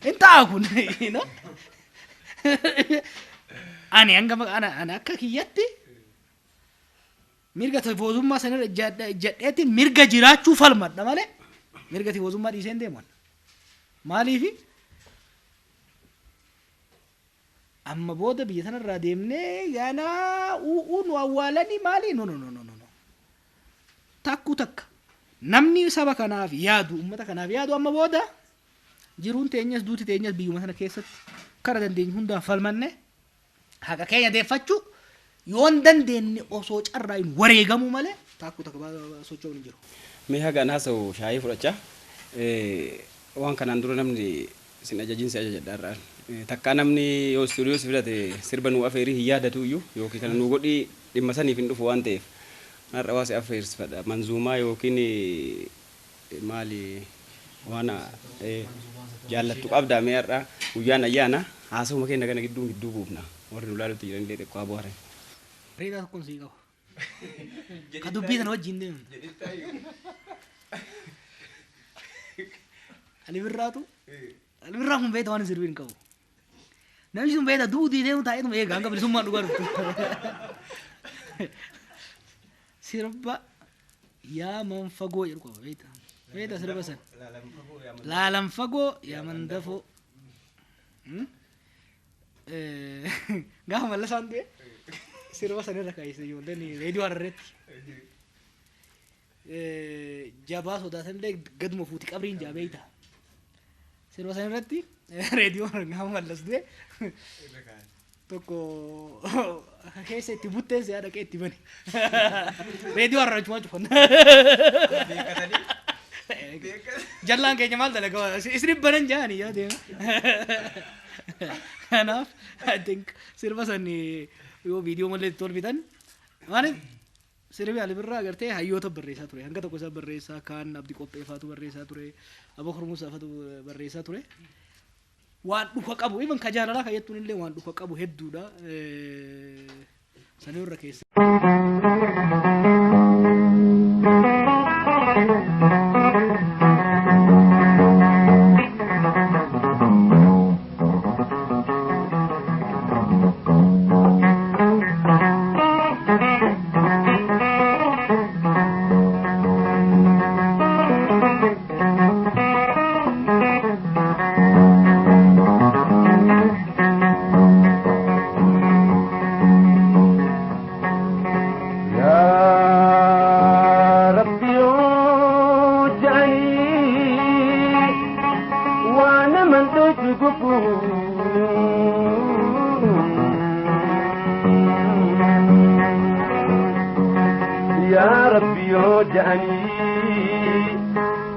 hin ta'a kun ani akka kiyyatti mirga tifoosummaa sanirra jedheetti mirga jiraachuu falmadha malee mirga tifoosummaa dhiiseen deeman maaliifi amma booda biyya tanarraa deemnee yaana nu awwaalanii maali no takka namni saba kanaaf yaadu ummata kanaaf yaadu amma booda jiruun teenyas duuti teenyas biyyuma sana keessatti kara dandeenyu hundaan falmanne haqa keenya deeffachuu yoon dandeenye osoo carraa hin wareegamu malee takka socho'uun hin jiru. Mee hagaan haasa'u shaayii fudhachaa waan kanaan dura namni sin ajajinsi ajajadhaarraan takkaa namni yoo istuudiyoo si fidate sirba nuu afeerii hin yaadatu iyyuu yookiin kana nuu godhii dhimma saniif hin dhufu waan ta'eef har'a waa si afeersifadha manzuumaa yookiin maali waan jaallattu qabdaa mee har'a guyyaan ayyaana haasa'uma keenya kana gidduu buufna warri nu laalutti jiran illee xiqqoo aboore. Reedaa tokkoon sii qaba. Ka dubbii sana wajjin deemu. Ali birraatu kun beekta waan sirbiin qabu. Namni sun beekta duutii deemu taa'eetuma eegaa hanga bilisummaan dhugaa dhuftu. Sirba yaa man fagoo jedhu qaba beekta. Beekta sirba san. Laalan fagoo yaa man dafoo. Gaafa mallasaan du'e sirba sanirra kaayise ijoolleen reediyoo hararreetti. Jabaa sodaatanillee gaduma fuuti qabriin jaa beekta. Sirba sanirratti reediyoo gaafa mallas du'e tokko keessa itti butteesse yaa dhaqee itti bane. Reediyoo hararrachumaa cufan. Jallaan keenya maal dalagaa isin banan jaanii yaa deema. Kanaaf I think sirba san yoo viidiyoo malee tolfitan maaliif sirbi Ali Birraa agartee hayyoota barreessaa ture hanga tokko isaa barreessaa kaan Abdii Qopheeffaatu barreessaa ture Aboo Kurmuusaafatu barreessaa ture waan dhufa qabu even ka jaalalaa kayyattuun illee waan dhufa qabu hedduudha sanirra keessa. sugufu ya rabbi yo jani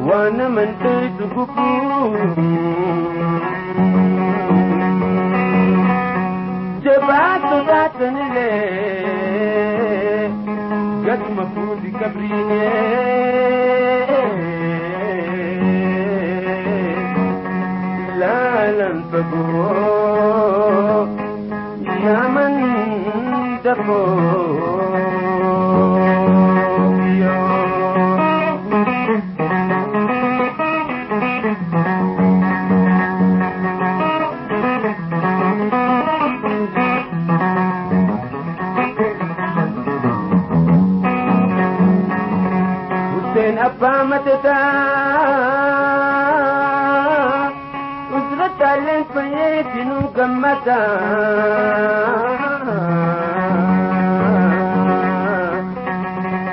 وانا من تسقفو جبعت ذاتن ليه قد مفروض كبريني لا لنفقو يا من دفو متتا وزرت عليك فيتي نقمتا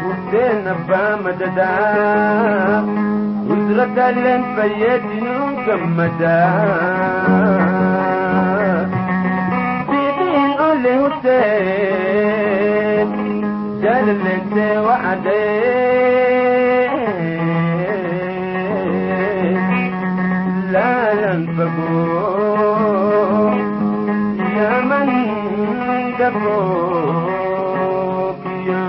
وزين أبا متتا وزرت عليك فيتي نقمتا بيدين قولي حسين جال اللي انت وعدين لا ينفقوا يا من دفوك يا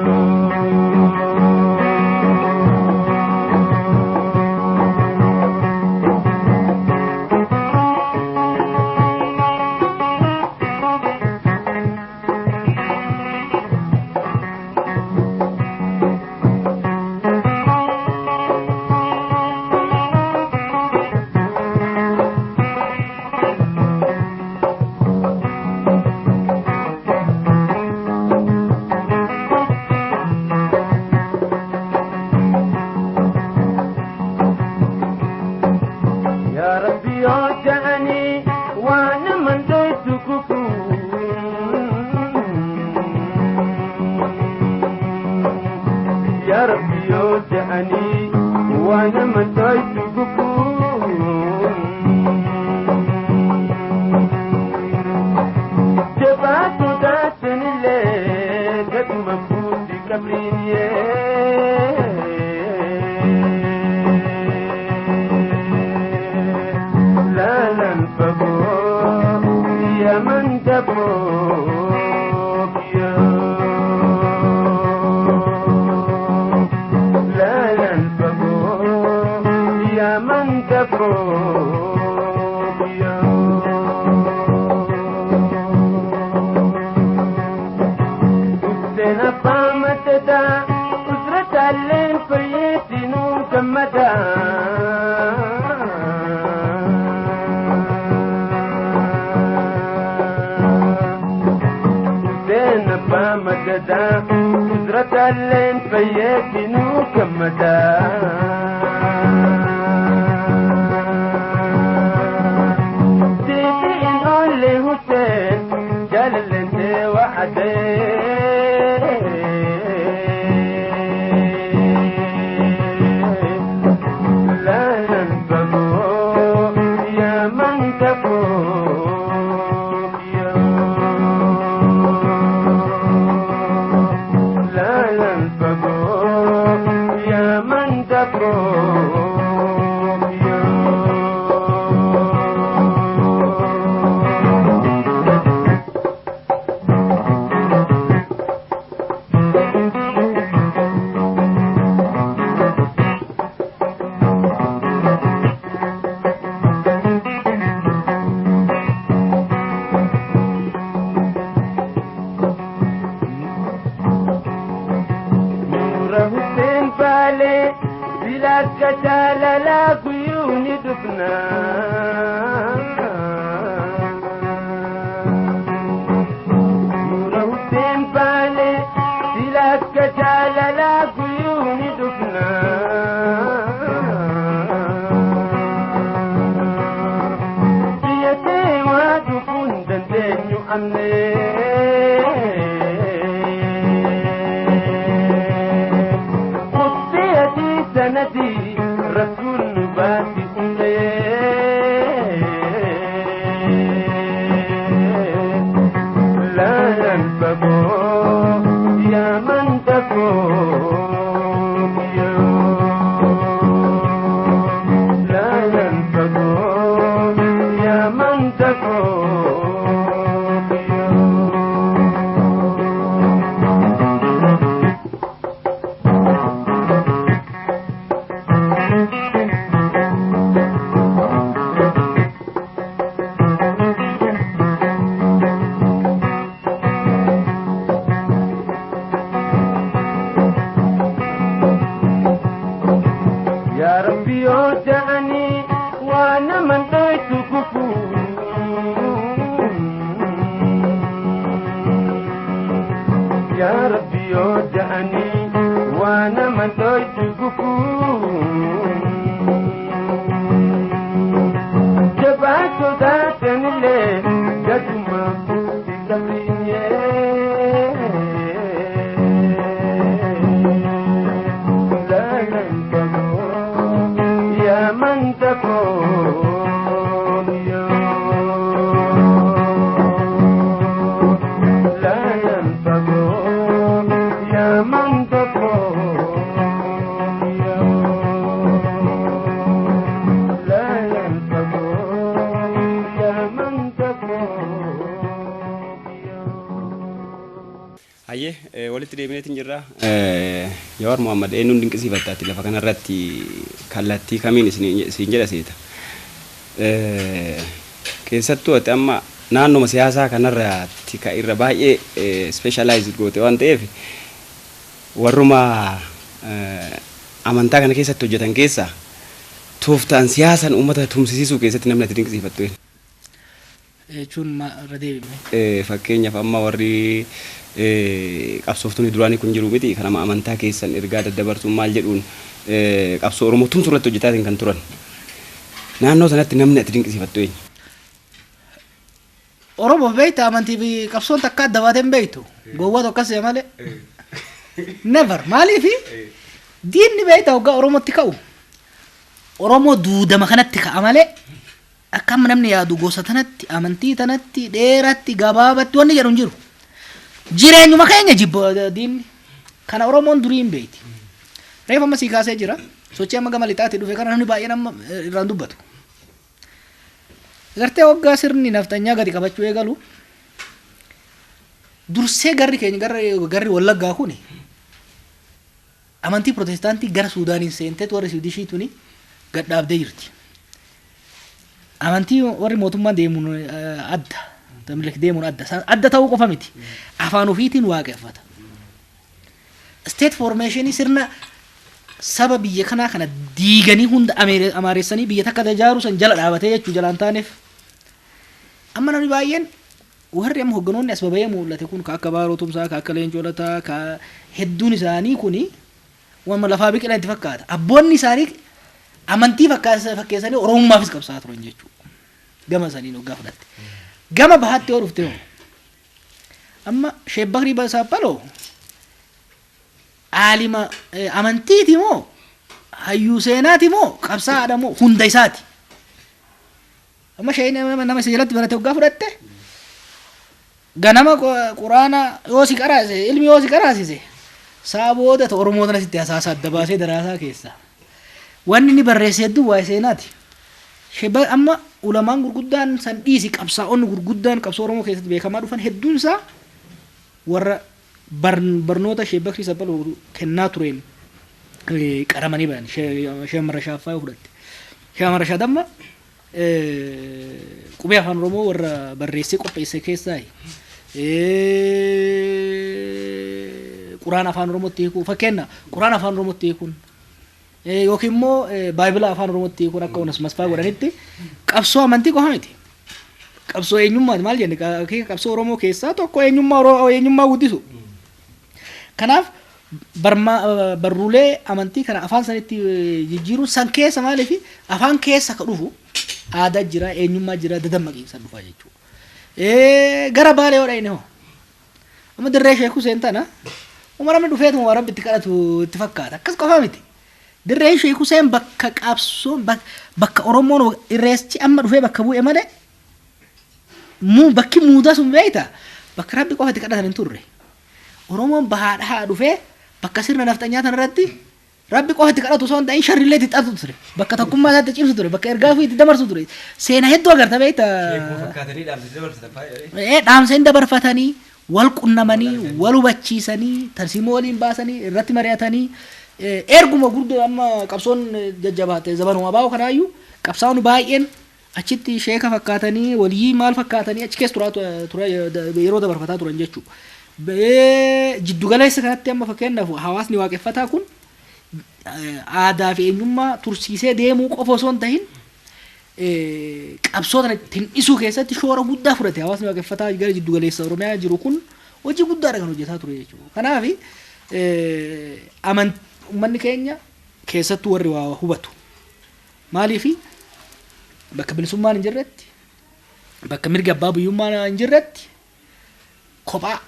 يا ربي يوجعني وانا متعت قبول جبعت ذاتن اللي قد مفوت كبريني لا لنفقوا يا من دفوك يا من تفروق يا وسنا فامتدا أسرة الليل فيتي نوكمدا وسنا فامتدا أسرة الليل فيتي نوكمدا كتال لا قيون دفنا نور حسين بالي سلاك كتال لا قيون دفنا بيتي وادفون دندن يؤمني قصيتي سندي رسول نباتي أمي يا ربي يودعني وانا ما توجهكم جبعت ذات الليل قد ما كنت تبريني لا ينتظر يا من تكون لا ينتظر يا من تكون لا ينتظر يا من تكون Hayyee walitti deebineetiin jirra. Jawaar Muhammad eenyuun dinqisiifattaatti lafa kanarratti kallattii kamiin isin jedha seeta. Keessattuu ati amma naannoma siyaasaa kanarratti ka irra baay'ee specialized goote waan ta'eef warruma amantaa kana keessatti hojjetan keessaa tooftaan siyaasan uummata tumsisiisuu keessatti namni ati dinqisiifattu. jechuun irra deebifne. Fakkeenyaaf amma warri qabsooftuun duraanii kun jiru miti kanama amantaa keessan ergaa daddabarsuun maal jedhuun qabsoo Oromoo tumsuu irratti hojjetaatiin kan turan. Naannoo sanatti namni ati dinqisiifattu eenyu? Oromoo beekta amantii fi qabsoon takka adda baateen beektu gowwaa tokkas malee. Never maaliifi diinni beekta hoggaa Oromootti ka'u Oromoo duudama kanatti ka'a malee akkam namni yaadu gosa tanatti amantii tanatti dheeratti gabaabatti wanni jedhu hin jiru. Jireenyuma keenya jibbo diinni kana Oromoon durii hin beekti. Reefa amma sii kaasee jira sochii amma gama lixaatti dhufe kana namni baay'een amma irraan dubbatu. Gartee waggaa sirni naftanyaa gadi qabachuu eegalu dursee garri keenya garri Wallaggaa kuni amantii Protestaantii gara Suudaaniin seenteet warri Siidishii tuni gad dhaabdee jirti. Amantii warri mootummaan deemuun adda tamilek deemuun adda ta'uu qofa miti afaan ofiitiin waaqeffata. State formationii sirna saba biyya kanaa kana diiganii hunda amaareessanii biyya takka tajaaru san jala dhaabatee jechuu jalaan taaneef amma namni baay'een warri amma hogganoonni as babayee mul'ate kun ka akka Baaroo Tumsaa ka akka Leencoo Lataa ka hedduun isaanii kuni waan lafaa biqilan itti fakkaata. Abboonni isaanii amantii fakkeessanii Oromummaafis qabsaa turan jechuudha. Gama saniin hoggaa fudhatte. Gama bahaatti yoo dhufte amma Sheek Bakrii Basaaphaloo aalima amantiiti moo hayyuu seenaati moo qabsaadha moo hunda isaati. Amma shayii nama isa jalatti barate hoggaa fudhatte ganama quraana yoo si qaraase ilmi yoo si qaraasise saa booda Oromoo tana sitti hasaasaa adda baasee daraasaa keessa wanni ni barreesse hedduu waa'ee seenaati. Sheba amma ulamaan gurguddaan san dhiisi qabsaa'onni gurguddaan qabsoo Oromoo keessatti beekamaa dhufan hedduun isaa warra barnoota Sheek Bakrii Basaaphaloo kennaa tureen qaramanii bayan. Sheek Marashaa fa'aa yoo fudhatte Sheek Marashaa damma qubee afaan Oromoo warra barreessee qopheesse keessaa quraana afaan Oromootti hiikuu fakkeenya quraana afaan Oromootti hiikuun yookiin immoo baayibila afaan Oromootti hiikuun akka onas masfaa godhanitti qabsoo amantii qofa miti. Qabsoo eenyummaati maal jenne qabsoo Oromoo keessaa tokko eenyummaa guddisu. Kanaaf barruulee amantii kana afaan sanitti jijjiiruun san keessa maaliif afaan keessa ka dhufu aadaa jira eenyummaa jira dadammaqiinsa dhufaa jechuudha. Gara Baalee yoo dhayne hoo amma dirree Sheek Huseen tana umaramni dhufeetuma waa rabbi itti kadhatu itti fakkaata akkas qofa miti. Dirree Sheek Huseen bakka qabsoo bakka Oromoon irreessi amma dhufee bakka bu'e malee bakki muudaa sun beeyta bakka rabbi qofa itti kadhatan hin turre. Oromoon bahaadhaa dhufee bakka sirna naftanyaa tanarratti rabbi qofa itti kadhatu osoo hin ta'in sharrillee itti xaxu ture. Bakka tokkummaa isaatti cimsu ture. Bakka ergaa ofii itti dabarsu ture. Seenaa hedduu agarta beeyta. Dhaamsanii dabarfatanii wal qunnamanii wal hubachiisanii tarsiimoo waliin baasanii irratti mari'atanii erguma guddoo amma qabsoon jajjabaate zabanuma baa'u kanaayyuu qabsaa'onni baay'een achitti sheeka fakkaatanii walii maal fakkaatanii achi keessa tura yeroo dabarfataa turan jechuudha. Jiddugaleessa kanatti amma fakkeenyaaf hawaasni waaqeffataa kun aadaa fi eenyummaa tursiisee deemuu qofa osoo hin ta'in qabsoota ittiin isuu keessatti shoora guddaa fudhate hawaasni waaqeffataa gara jiddu galeessa Oromiyaa jiru kun hojii guddaadha kan hojjetaa ture jechuudha. Kanaaf uummanni keenya keessattuu warri waa hubatu maaliifi bakka bilisummaan hin jirretti bakka mirga abbaa biyyummaa hin jirretti kophaa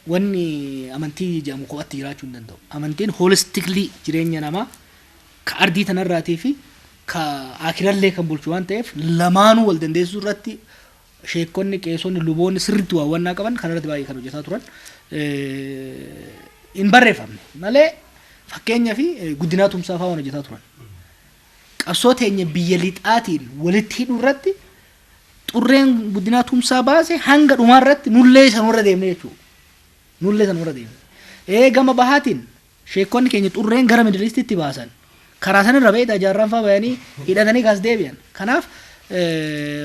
wanni amantii jedhamu kophaatti jiraachuu hin danda'u. Amantiin holistically jireenya namaa ka ardii tanarraatii fi ka akirallee kan bulchu waan ta'eef lamaanuu wal dandeessisuu irratti sheekonni qeessonni luboonni sirriitti waawwannaa qaban kanarratti baay'ee kan hojjetaa turan hin barreeffamne malee fakkeenyaa fi guddinaa tumsaa fa'aa waan hojjetaa turan. Qabsoo teenya biyya lixaatiin walitti hidhuu irratti xurreen guddinaa tumsaa baase hanga dhumaa irratti nullee sanurra deemne jechuudha. Nullee sanurra deemne. Gama bahaatiin sheekonni keenya xurreen gara midilistitti baasan karaa sanirra beektaa jaarraan fa'aa bayanii hidhatanii kaas deebi'an. Kanaaf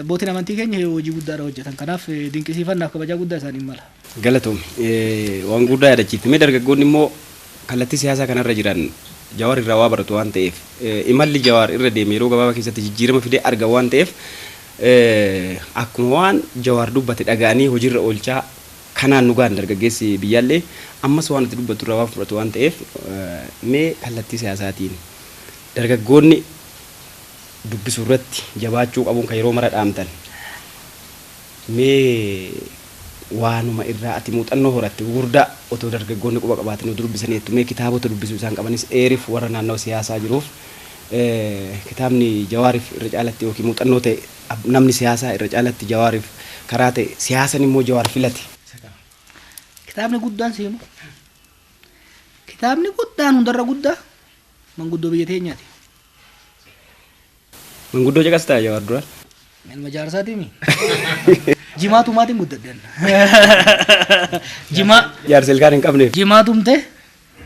bootiin amantii keenya hojii guddaadha hojjetan. Kanaaf dinqisiifannaaf kabajaa guddaa isaanii mala. Galatoom waan guddaa yaadachiifte dargaggoonni immoo kallattii siyaasaa kanarra jiran Jawaar irraa waa baratu waan ta'eef imalli Jawaar irra deeme yeroo gabaabaa keessatti jijjiirama fidee arga waan ta'eef akkuma waan Jawaar dubbate dhaga'anii hojiirra oolchaa kanaan nugaan dargaggeessi biyyaallee ammas waan itti dubbatu irraa waa fudhatu waan ta'eef mee kallattii siyaasaatiin dargaggoonni dubbisuu irratti jabaachuu qabuun kan yeroo mara dhaamtan mee waanuma irraa ati muuxannoo horatte gurguddaa otoo dargaggoonni quba qabaatanii dubbisaniitu mee kitaabota dubbisuu isaan qabanis eeriif warra naannoo siyaasaa jiruuf kitaabni Jawaariif irra caalatti yookiin muuxannoo ta'e namni siyaasaa irra caalatti Jawaariif karaa ta'e siyaasan immoo Jawaar filate. Kitaabni guddaan seenu kitaabni guddaan hundarra guddaa manguddoo biyya teenyaati. Manguddoo jaqas ta'a Jawaar duraan. Ilma jaarsaatii jimaatumaatiin guddaddan. Jaarsel kaan hin qabneef. Jimaatumte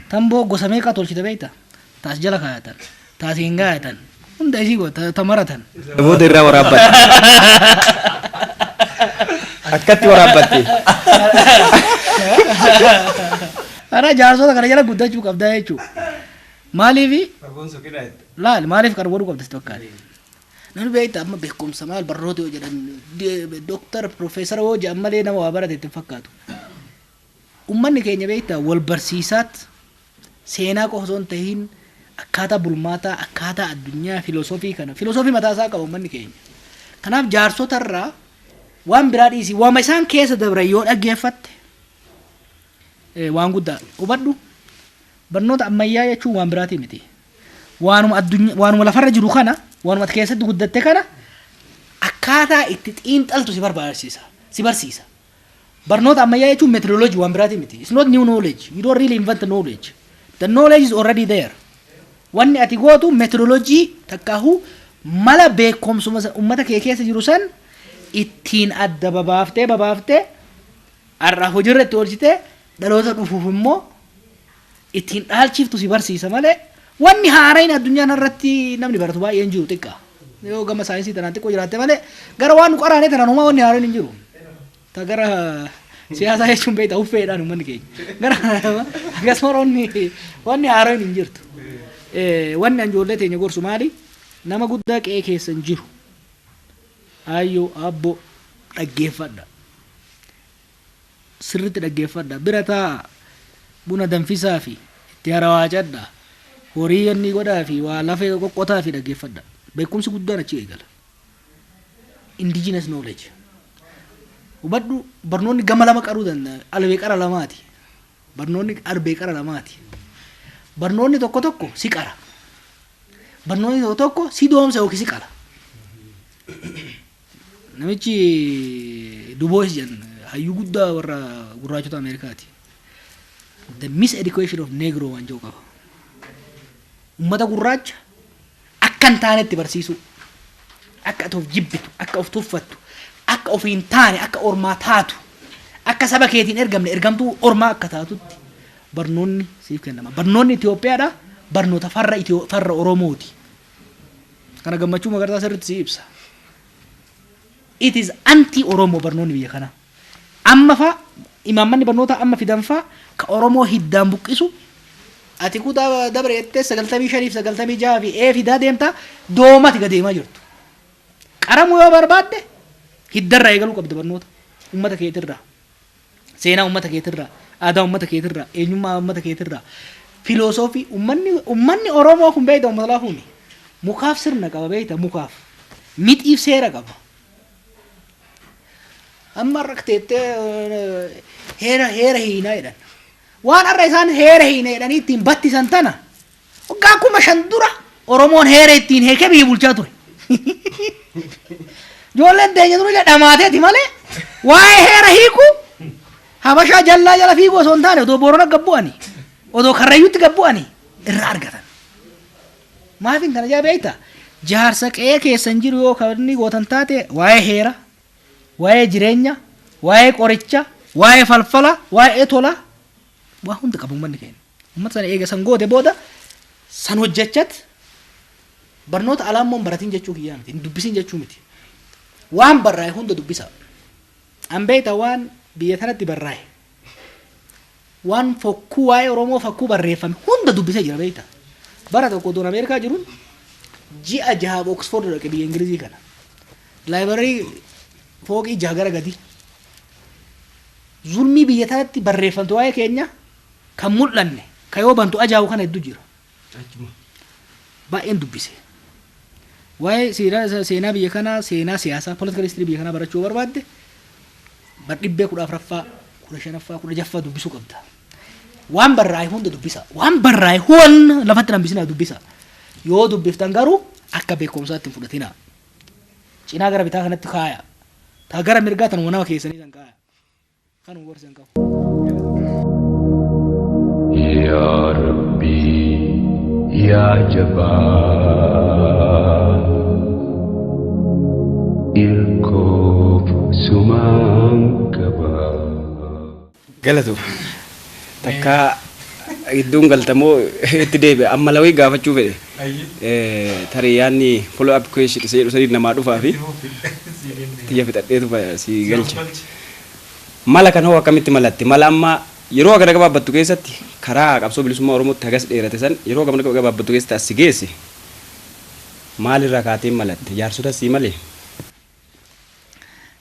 tamboo gosa meeqaa tolchite beekta? Taas jala kaayatan, taas hin kaayatan, hunda isii goota tamaratan. Namoota irraa waraabbatte. Akkatti waraabbatte. Ana jaarsota kana jala guddachuu qabdaa jechuudha. Maaliifi? Laal maaliif kan godhuu qabdas tokkaati. Namni beektaa amma beekumsa maal barnoota yoo jedhan dooktar profeesara yoo jedhan malee nama waa barate itti fakkaatu. Uummanni keenya beektaa wal barsiisaat seenaa qofa osoo hin ta'iin akkaataa bulmaataa akkaataa addunyaa filosoofii kana filosoofii mataa isaa qaba uummanni keenya. Kanaaf jaarsota irraa waan biraa dhiisii waama isaan keessa dabran yoo dhaggeeffatte waan guddaa hubadhu barnoota ammayyaa jechuun waan biraatii miti. Waanuma lafarra jiru kana waanuma keessatti guddatte kana akkaataa itti xiinxaltu si barsiisa. Barnoota ammayyaa jechuun methodology waan biraatii miti. It's not new knowledge. You don't really invent the knowledge. The knowledge is already there. Wanni ati gootu methodology takkaahu mala beekumsuma uummata kee keessa jiru san ittiin adda babaaftee har'a hojiirra itti oolchitee dhaloota dhufuuf immoo ittiin dhaalchiftu si barsiisa malee wanni haaraan addunyaan irratti namni baratu baay'een jiru xiqqaa. Yoo gama saayinsii tanaan xiqqoo jiraatte malee gara waan nu qoraanee tanaan uumaa wanni haaraan hin jiru. Ta gara siyaasaa jechuun beektaa uffeedhaan uummanni keenya. Gara akkasuma wanni haaraan hin jirtu. Wanni anjoollee teenya gorsu maali? Nama guddaa qe'ee keessa hin jiru. Ayyoo abbo dhaggeeffadha. Sirriitti dhaggeeffadha. Bira taa buna danfisaa fi itti harawaa cadhaa. Horii inni godhaa fi waa lafee qoqqotaa fi dhaggeeffadha. Beekumsi guddaan achi eegala. Indigenous knowledge. Hubadhu barnoonni gama lama qaruu danda'a. Albee qara lamaati. Barnoonni albee qara lamaati. Barnoonni tokko si qara. Barnoonni tokko si doomsa yookiin si qara. Namichi Dubois jedhan hayyuu guddaa warra gurraachota Ameerikaati. The miseducation of Negro waan jiru qaba. Ummata gurraacha akka hin taanetti barsiisu. Akka ati of jibbitu, akka of tuffattu, akka of hin taane, akka ormaa taatu, akka saba keetiin ergamne ergamtuu ormaa akka taatutti barnoonni siif kennama. Barnoonni Itoophiyaadha. Barnoota farra Oromooti. Kana gammachuu magarsaa sirriitti si ibsa. It is anti-Oromoo barnoonni biyya kana. Amma fa imaammanni barnoota amma fidan fa ka Oromoo hiddaan buqqisu ati kutaa dabre jettee 95 fi 96 fi fidaa deemta doomati gadeemaa jirtu. qaramuu yoo barbaadde hiddarraa eegaluu qabda barnoota ummata keetirraa seenaa ummata keetirraa aadaa ummata keetirraa eenyummaa ummata keetirraa filosoofii ummanni Oromoo kun beeyta ummata laafuuni mukaaf sirna qaba beeyta mukaaf mixiif seera qaba amma rakteettee heera hiinaa jedhan waan har'a isaan heera hiina jedhanii ittiin battisan tana waggaa 5,000 dura Oromoon heera ittiin heekee biyya bulchaa ture ijoolleen teenya ture dhamaateeti malee waa'ee heera hiiku habashaa jallaa jala fiiguu osoo hin taane odoo Boorana gabbu'anii odoo Karrayyuutti gabbu'anii irraa argatan maafin kana jaa beeyta jaarsa qe'ee keessan jiru yoo kabni gootan taate waa'ee heera waa'ee jireenya waa'ee qoricha waa'ee falfala waa'ee tola waa hunda qabu ummanni keenya ummata sana eega san goote booda san hojjechat barnoota alaammoon baratiin jechuu kiyyaa miti hin dubbisiin jechuu miti waan barraa'e hunda dubbisa an beeyta waan biyya tanatti barraa'e waan fokkuu waa'ee Oromoo fokkuu barreeffame hunda dubbisee jira beeyta bara tokko doon Ameerikaa jiruun ji'a 6 Oxford dhaqe biyya Ingilizii kana laayibrarii fooqii 6 gara gadi zulmii biyya tanatti barreeffamtu waa'ee keenya kan mul'anne kan yoo bantu ajaa'ibu kana hedduu jira baay'een dubbise waa'ee seenaa biyya kanaa seenaa siyaasaa political history biyya kanaa barachuu barbaadde bar 14ffaa 15ffaa 16ffaa dubbisuu qabda waan barraa'e hunda dubbisa waan barraa'e hunda lafatti hambisina dubbisa yoo dubbiftan garuu akka beekumsaatti hin fudhatina cinaa gara bitaa kanatti kaaya taa gara mirgaa tan nama keessanii san kaaya kanuma gorsan qabu Ya Rabbi Ya Jabbar Ilkoof sumaan qabaa galatu takka idduun galtamoo itti deebi'e amma lawii gaafachuu fedhe tarii yaanni follow up question isa jedhu sadii namaa dhufaa fi xiyya fixadheetu si galcha mala kan hoo akkamitti malatti mala amma yeroo gara gabaabbattu keessatti karaa qabsoo bilisummaa Oromootti hagas dheerate san yeroo gara gabaabbattu keessatti as geesse maalirraa kaateen malatte jaarsota sii malee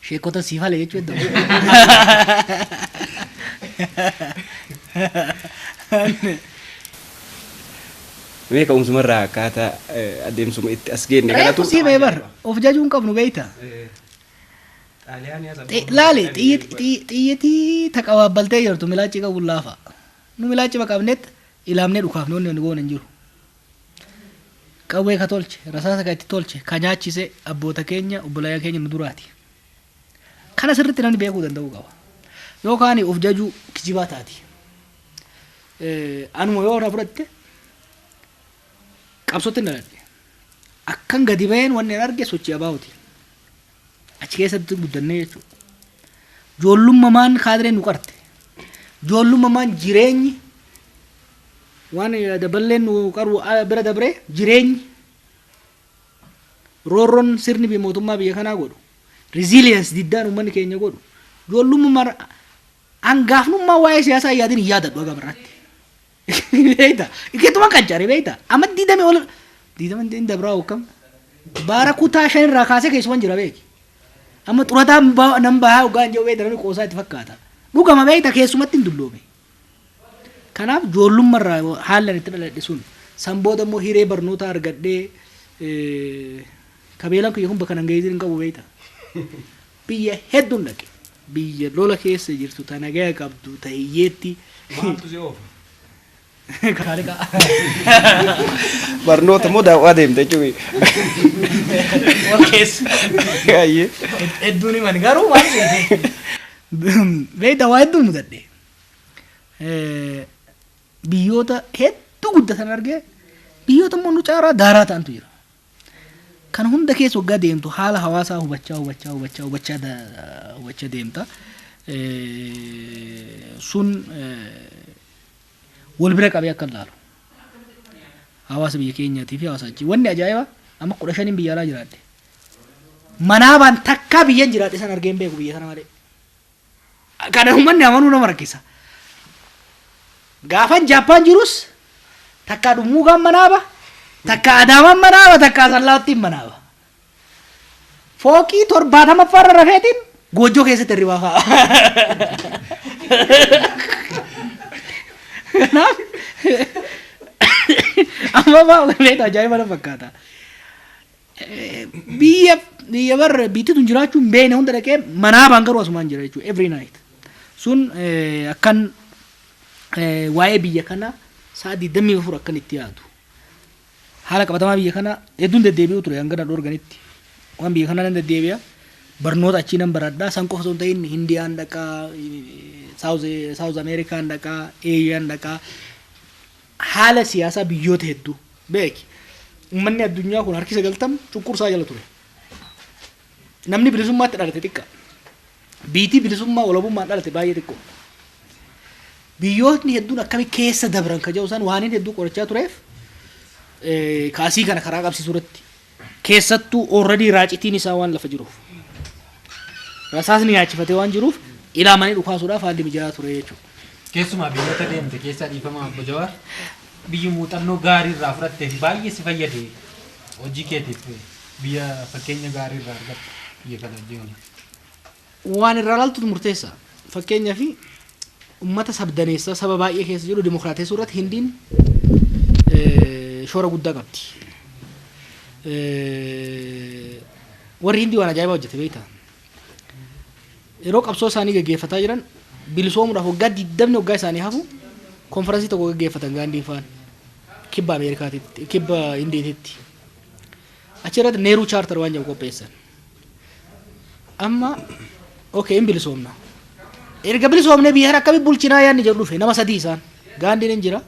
sheekota sii malee jechuudha mee ka'umsumarraa akkaataa adeemsuma itti as geenne kanatu sii mee bar of jajuun qabnu beeyta laale xiyyetii taqawaabbaltee jirtu milaachi qabu laafa nu milaachi maqabneet ilaamnee dhukaafne onni ni goona hin jiru qawwee ka tolche rasaasa ka itti tolche ka nyaachise abboota keenya obboleeyyan keenya nu duraati kana sirriitti namni beekuu danda'uu qaba yookaan of jajuu kijibaa taati anuma yoo na fudhatte qabsootti hin dhaladhe akkan gadi baheen wanni hin arge sochii abaa'uti achi keessatti guddannee jechuudha joollummamaan kaadireen nu qarte joollummamaan jireenyi waan daballeen nu qaru bira dabree jireenyi roorroon sirni biyya mootummaa biyya kanaa godhu resilience diddaan uummanni keenya godhu joollummaan hangaafnummaa waa'ee siyaasaa yaadin hin yaadadhu aga birratti beeyta ikeetuma qancare beeyta amma diidame hin dabraa hokkam baara kutaa 5 irraa kaasee keessuman jira beeki amma xurataa nan bahaa ugaan jedhu beeyta namni qoosaa itti fakkaata dhugama beeyta keessumatti hin dulloome kanaaf joollummarraa haalan itti dhaladhe sun san booda immoo hiree barnoota argadhee kabeelaan kiyya kun bakka nan geessin hin qabu beeyta biyya hedduun dhaqe biyya lola keessa jirtu ta nagaa qabdu ta hiyyeetti maaltu si oofa barnoota moo daawwaa deemte jechuudha wal keessa hedduun himan garuu maal jedhee beeyta waa hedduun mudadhe biyyoota hedduu guddatan argee biyyoota immoo nu caaraa daaraa ta'antu jira kan hunda keessa waggaa deemtu haala hawaasaa hubachaa deemta sun wal bira qabee akka ilaalu hawaasa biyya keenyaatii fi hawaasa achi wanni ajaa'iba amma 15 biyya alaa jiraadhe manaabaan takkaa biyyan jiraadhe san argeen beeku biyya sana malee kana uummanni amanuu nama rakkisa gaafan Jaappaan jirus takkaa dhummuugaan manaaba takkaa Adaamaan manaaba takkaa Sallaattiin manaaba Fooqii 70 irra rafeetiin goojjoo keessatti hirribaa fa'a. Kanaaf amma baay'ee ajaa'iba na fakkaata. Biyya barra biittitu jiraachuu hin beekne hunda dhaqee manaa baan garuu asumaan jira jechuudha every night. Sun akkan waa'ee biyya kana sa'a 24 akkan itti yaadu. Haala qabatamaa biyya kana hedduun deddeebi'u ture hanga na dhorganitti. Waan biyya kana nan deddeebi'a. Barnoota achii nan baradhaa. San qofa osoo hin ta'in Hindiyaan dhaqaa, South Amerikaan dhaqaa, Eeyiyaan dhaqaa. Haala siyaasaa biyyoota hedduu beeki. Uummanni addunyaa kun harki 90 cunqursaa jala ture. Namni bilisummaatti dhalate xiqqa. Biitii bilisummaa walabummaan dhalate baay'ee xiqqoo. Biyyootni hedduun akkami keessa dabran ka jedhu isaan waan hedduu qorachaa tureef kaasii kana karaa qabsiisuu irratti keessattuu already raacitiin isaa waan lafa jiruuf rasaasni nyaachifatee waan jiruuf ilaamanii dhukaasuudhaaf haalli mijaa'aa ture jechuudha. Keessumaa biyyoota deemte keessaa dhiifama Obbo Jawaar biyyi muuxannoo gaarii irraa fudhattee fi baay'ee si fayyade hojii keetiif biyya fakkeenya gaarii irraa argatte biyya kana wajjin. Waan irraa laaltutu murteessa. Fakkeenyaaf ummata sabdaneessa saba baay'ee keessa jiru dimokiraatessuu irratti Hindiin shoora guddaa qabdi. Warri Hindii waan ajaa'ibaa hojjete beektaa. Yeroo qabsoo isaanii gaggeeffataa jiran bilisoomuudhaaf waggaa 20 waggaa isaanii hafu konferansii tokko gaggeeffatan Gaandii fa'aan kibba Ameerikaatitti kibba Hindiititti. Achirratti Neeruu chaartar waan jedhu qopheessan. Amma okay hin bilisoomna. Erga bilisoomne biyya akkami bulchinaa yaadni jedhu dhufe nama sadii isaan Gaandiin hin jira.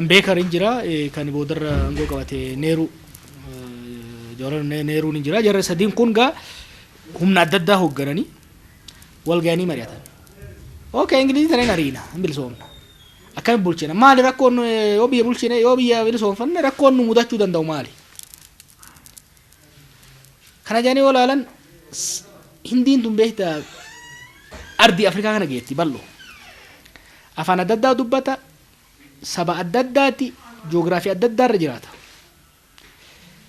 Ambeekar hin jira kan boodarra aangoo qabate Neeruu Neeruun hin jira. Jarri sadiin kun gaa humna adda addaa hooggananii wal ga'anii mari'atan. Okay Ingilizii taneen ariina hin bilisoomna. Akkami bulchina maali rakkoon yoo biyya bulchine yoo biyya bilisoomfanne rakkoon nu mudachuu danda'u maali? Kana jaanii walaalan Hindiin tun beektaa ardii Afrikaa kana geetti bal'oo. Afaan adda addaa dubbata. Saba adda addaati ji'oogiraafii adda addaa irra jiraata.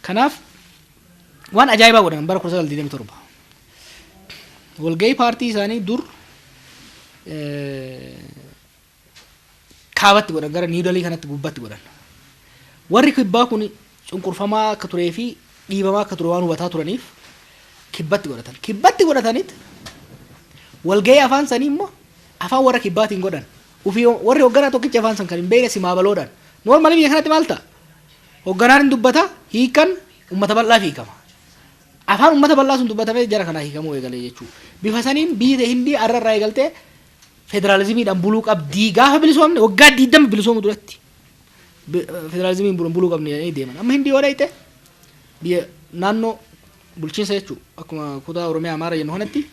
Kanaaf waan ajaa'ibaa godhan bara 1927. Walgahii paartii isaanii dur kaabatti godhan gara Niiwudelii kanatti gubbatti godhan. Warri kibbaa kun cunqurfamaa akka turee fi dhiibamaa akka ture waan hubataa turaniif kibbatti godhatan. Kibbatti godhatanitti walgahii afaan sanii immoo afaan warra kibbaatiin godhan. Ufii warri hoogganaa tokkicha afaan san kan hin beekne simaabaloodhaan. Noormaali biyya kanatti maal ta'a? Hoogganaan hin dubbata hiikan uummata bal'aa hiikama. Afaan uummata bal'aa sun dubbatamee jara kanaa hiikamuu eegalee jechuudha. Bifa saniin biyya Hindii arrarraa eegaltee federaalizimiidhaan buluu qabdii gaafa bilisoomne waggaa 20 bilisoomu duratti federaalizimiin buluu qabne deeman. Amma Hindii yoo dhayite biyya naannoo bulchiinsa jechuudha akkuma kutaa Oromiyaa Amaara jennu kanatti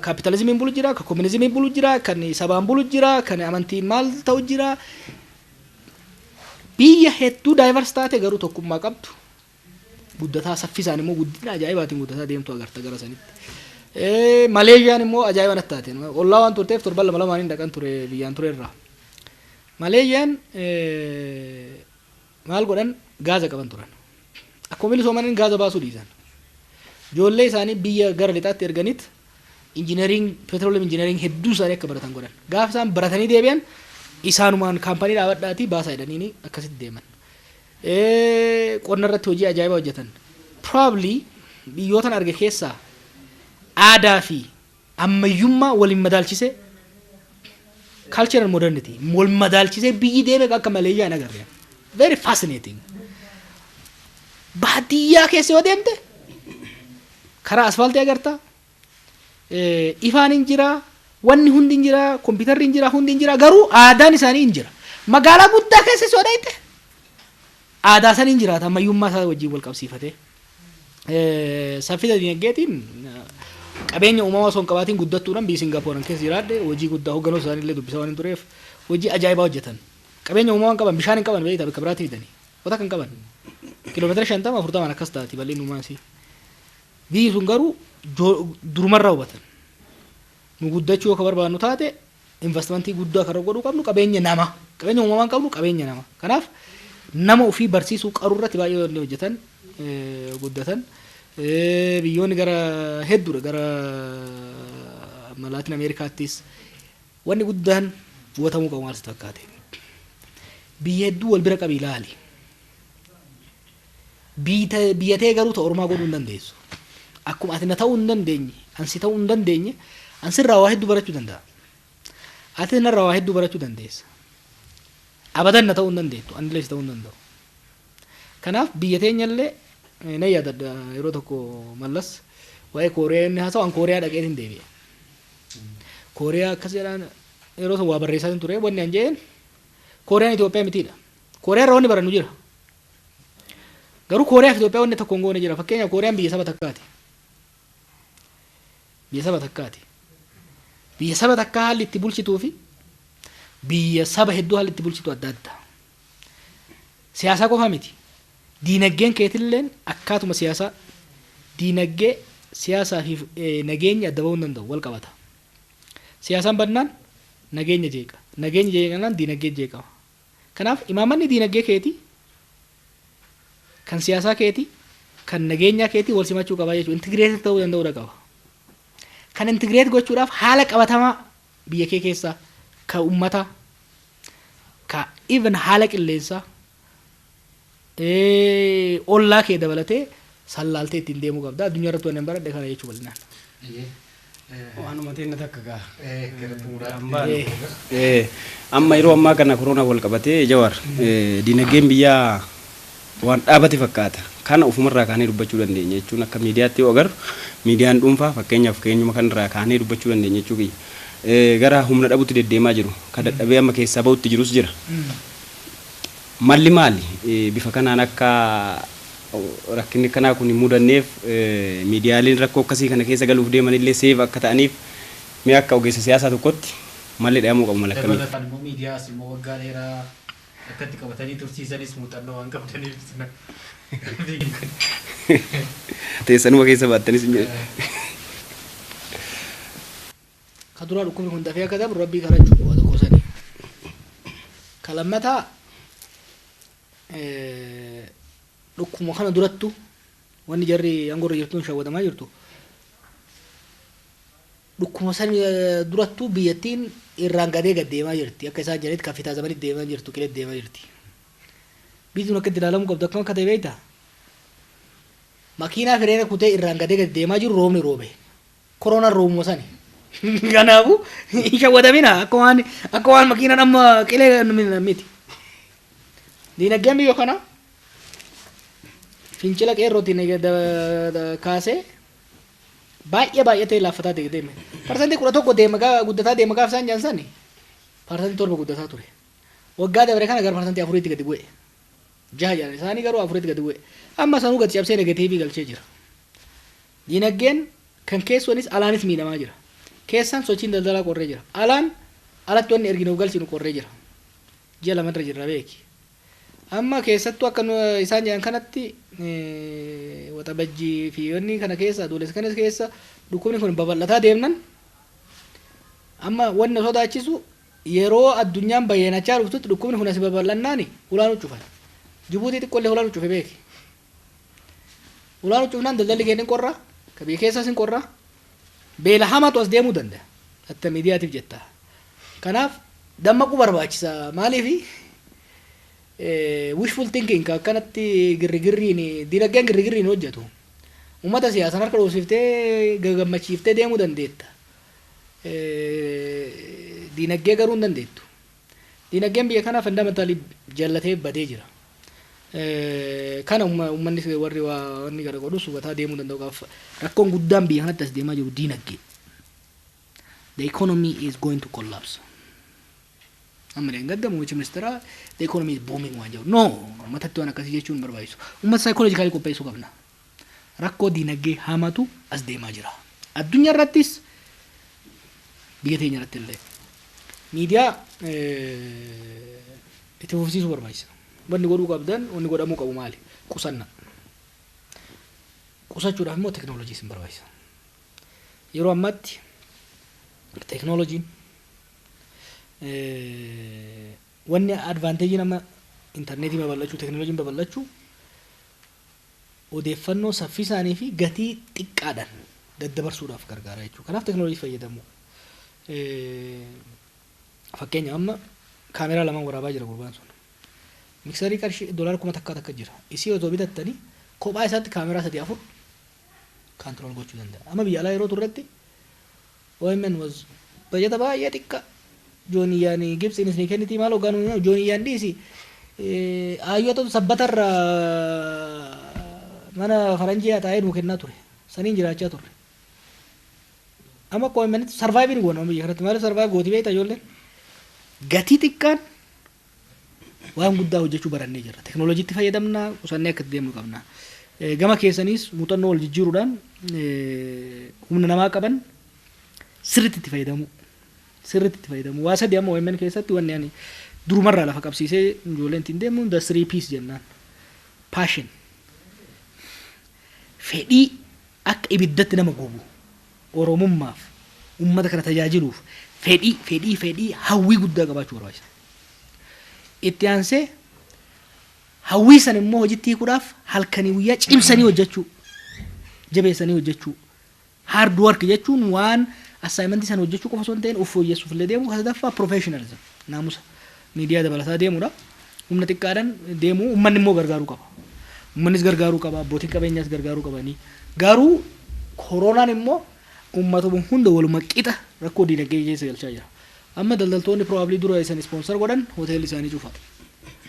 kapitalizimiin bulu jira, ka komunizimiin bulu jira, kan sabaan bulu jira, kan amantiin maal ta'u jira. Biyya hedduu daayivars taate garuu tokkummaa qabdu. Guddataa saffisaan immoo guddina ajaa'ibaatiin guddataa deemtu agarta gara sanitti. Maleeshiyaan immoo ajaa'iba natti taate. Ollaa waan turteef torban lama lamaaniin dhaqan ture biyyaan ture irraa. Maleeshiyaan maal godhan gaaza qaban turan. Akkuma bilisoomaniin gaaza baasuu dhiisan. Ijoollee isaanii biyya gara lixaatti erganiit injineering petroleum injineering hedduu isaanii akka baratan godhan. Gaafa isaan baratanii deebi'an isaanumaan kaampanii dhaabadhaatii baasaa jedhanii akkasitti deeman. Qonna irratti hojii ajaa'ibaa hojjetan. Probably biyyootan arge keessaa aadaa fi ammayyummaa waliin madaalchisee cultural modernity wal madaalchisee biyyi deeme akka Maleeshiyaa hin agarre. Very fascinating. Baadiyyaa keessa yoo deemte karaa asfaaltii agarta. Ifaan hin jira, wanni hundi hin jira, kompiitarri hin jira, hundi hin jira. Garuu aadaan isaanii hin jira. Magaalaa guddaa keessa yoo dhayte aadaa san hin jiraata ammayyummaa isaa wajjin wal qabsiifatee. Saffisa dinagdeetiin qabeenya uumamaa osoo hin qabaatiin guddattuudhaan biyyi Singapooran keessa jiraadde hojii guddaa hoogganoo isaanii illee dubbisaa waan hin tureef hojii ajaa'ibaa hojjetan. Qabeenya uumamaa hin qaban bishaan hin qaban beektaa bakka biraatti fidanii. Wanta kan qaban. Kiiloomeetira 50-40 akkas taati bal'inni uumamaa. Biyyi sun garuu durumarraa hubatan. Nu guddachuu akka barbaadnu taate investimentii guddaa kan godhuu qabnu qabeenya nama. Qabeenya uumamaa qabnu qabeenya nama. Kanaaf nama ofii barsiisuu qaruu irratti baay'ee hojjetan guddatan biyyoonni gara hedduudha gara Laatin Ameerikaattis wanni guddaan hubatamuu qabu maal sitti fakkaate biyya hedduu wal bira qabii ilaali biyya ta'e garuu ta'u ormaa godhuu hin dandeessu akkuma ati na ta'uu hin dandeenye ansi ta'uu hin dandeenye ansirraa waa hedduu barachuu danda'a ati narraa waa hedduu barachuu dandeessa abadan na ta'uu hin dandeettu anillee si ta'uu hin danda'u kanaaf biyya teenyallee na yaadadha yeroo tokko mallas waa'ee kooriyaa inni haasa'u an kooriyaa dhaqeen hin deebi'e kooriyaa akkas jedhaan yeroo waa barreessaa hin ture wanni an jeen kooriyaan Itoophiyaa mitiidha kooriyaa irraa wanni barannu jira garuu kooriyaa fi Itoophiyaa wanni tokko hin goone jira fakkeenyaaf kooriyaan biyya saba takkaati biyya saba takkaa haalli itti bulchituu fi biyya saba hedduu haalli itti bulchitu adda adda siyaasaa qofa miti diinagdeen keetilleen akkaatuma siyaasaa diinagdee siyaasaa fi nageenya adda bahuu hin danda'u wal qabata siyaasaan badnaan nageenya jeeqa nageenya jeeqanaan diinagdee jeeqama kanaaf imaamanni diinagdee keeti kan siyaasaa keeti kan nageenyaa keeti wal simachuu qabaa jechuudha intigireetii ta'uu danda'uudha qaba kan intigireet gochuudhaaf haala qabatamaa biyya kee keessaa ka ummata ka even haala qilleensaa ollaa kee dabalatee sallaaltee ittiin deemuu qabda addunyaa irratti waan hin baradhe kana jechuu bal'inaan. Waanuma ta'e takka gaa. Amma yeroo ammaa kana koronaa wal qabatee Jawaar diinagdeen biyyaa waan dhaabate fakkaata. Kana ofumarraa kaanee dubbachuu dandeenya jechuun akka miidiyaatti yoo agarru miidiyaan dhuunfaa fakkeenyaaf keenyuma kanarraa kaanee dubbachuu dandeenya jechuudha. Gara humna dhabutti deddeemaa jiru kan dadhabee amma keessaa bahutti jirus jira. Malli maali bifa kanaan akka rakkinni kanaa kun mudanneef miidiyaaleen rakkoo akkasii kana keessa galuuf deeman illee seef akka ta'aniif mee akka ogeessa siyaasaa tokkotti malli dhahamuu qabu mala akkamii. Dabalataan immoo miidiyaas immoo waggaa dheeraa akkatti qabatanii tursiisanis muuxannoo waan qabdaniif teessanuma keessa baattanis hin jedhe. Kaduraa dhukkubni kun dafee akka dabru rabbii kadhachuu waa tokko sanii. Kalammataa dhukkuma kana durattu wanni jarri angorra jirtuun shawwatamaa jirtu dhukkuma san durattu biyyattiin irraan gadee gaddeemaa jirti akka isaan jedhanitti kaffitaa zamanitti deemaa jirtu qiletti deemaa jirti biyyi akka itti ilaalamuu qabdu akkuma akka ta'e beektaa makiinaa fireera kutee irraan gadee gaddeemaa jiru roobni roobe koronaan roobuma sani kanaafu hin shawwatamina akka waan makiinaan amma qilee miti diinagdeen biyya kanaa fincila qeerrootiin kaasee baay'ee laaffataa deeme parsantii 11 deema guddataa deema gaaf isaan jaansani parsantii 7 guddataa ture waggaa dabre kana gara parsantii 4tti gadi bu'e jaha jaan isaanii garuu 4tti gadi bu'e amma sanuu gadi cabsee negatiivii galchee jira diinagdeen kan keessoonis alaanis miidhamaa jira keessaan sochiin daldalaa qorree jira alaan alatti wanni erginuuf galchinu qorree jira ji'a lamarra jirra beeki amma keessattuu akka isaan jedhan kanatti waxabajjii fi wanni kana keessa adoolessa kanas keessa dhukkubni kun babal'ataa deemnan amma wanni sodaachisu yeroo addunyaan bayyeenachaa dhuftutti dhukkubni kun as babal'annaani ulaan cufan Jibuutii xiqqoollee ulaan cufe beeki ulaan cufnaan daldalli keenya hin qorraa ka biyya keessas hin qorraa beela hamaatu as deemuu danda'a akka miidiyaatiif jetta kanaaf dammaquu barbaachisa maaliifi wishful thinking akkanatti girrigirriin diinagdeen girrigirriin hojjetu ummata siyaasan harka dhoofsiftee gammachiiftee deemuu dandeetta diinagdee garuu hin dandeettu diinagdeen biyya kanaa fundamentaalii jallatee badee jira kana ummanni warri wanni gara godhus hubataa deemuu danda'u qaaf rakkoon guddaan biyya kanatti as deemaa jiru diinagdee the economy is going to collapse amma gadda muummichi ministeeraa the economy is booming waan jedhu no matatti waan akkasii jechuun barbaachisu ummata saayikoolojikaalii qopheessuu qabna rakkoo diinagdee hamatu as deemaa jira addunyaa irrattis biyya teenya irratti illee miidiyaa itti fufsiisuu barbaachisa wanni godhuu qabdan wanni godhamuu qabu maali qusachuudhaaf immoo teknoolojii sin barbaachisa yeroo ammaatti teknoolojiin wanni advaanteejii nama intarneetii babal'achuu teknooloojiin babal'achuu odeeffannoo saffisaanii fi gatii xiqqaadhaan daddabarsuudhaaf gargaara jechuudha. Kanaaf teknooloojii fayyadamu. Fakkeenya amma kaameraa lamaan waraabaa jira gurbaan sun. Miksarii qarshii doolaara 1000 takka jira. Isii otoo bitattanii kophaa isaatti kaameraa 3-4 kaantirool gochuu danda'a. Amma biyya alaa yeroo turretti OMN was bajata baay'ee xiqqaa. Jooniyyaan Gibsi ni kenniti maal hogganuu jooniyyaan dhiisi. Ayyoota sabbatarra mana faranjii taa'ee nuu kennaa ture. Saniin jiraachaa turre. Amma koo immoo surviving goona biyya kanatti maal survive gooti beektaa ijoolleen. Gatii xiqqaan waan guddaa hojjechuu barannee jirra. Teknooloojiitti fayyadamnaa qusannee akka deemnu qabna. Gama keessaniis muuxannoo wal jijjiiruudhaan humna namaa qaban sirriitti itti fayyadamu. Sirriitti itti fayyadamu. Waa sadii amma OMN keessatti wanni ani durumarraa lafa qabsiisee ijoolleen ittiin deemu the 3 P's jennaan. Passion. Fedhii akka ibiddatti nama gubu. Oromummaaf uummata kana tajaajiluuf fedhii hawwii guddaa qabaachuu barbaachisa. Itti aansee hawwii san immoo hojiitti hiikuudhaaf halkanii guyyaa cimsanii hojjechuu jabeessanii hojjechuu hard work jechuun waan assignmentii san hojjechuu qofa osoo hin ta'in of fooyyessuuf illee deemu sadaffaa professionalism naamusa miidiyaa dabalataa deemuudha. Humna xiqqaadhaan deemuu uummanni immoo gargaaruu qaba. Uummannis gargaaruu qaba, abbootiin qabeenyaas gargaaruu qabanii. Garuu koronaan immoo uummatuma hunda waluma qixa rakkoo diinagdee keessa galchaa jira. Amma daldaltoonni probably dura isan sponsor godhan hoteelli isaanii cufa.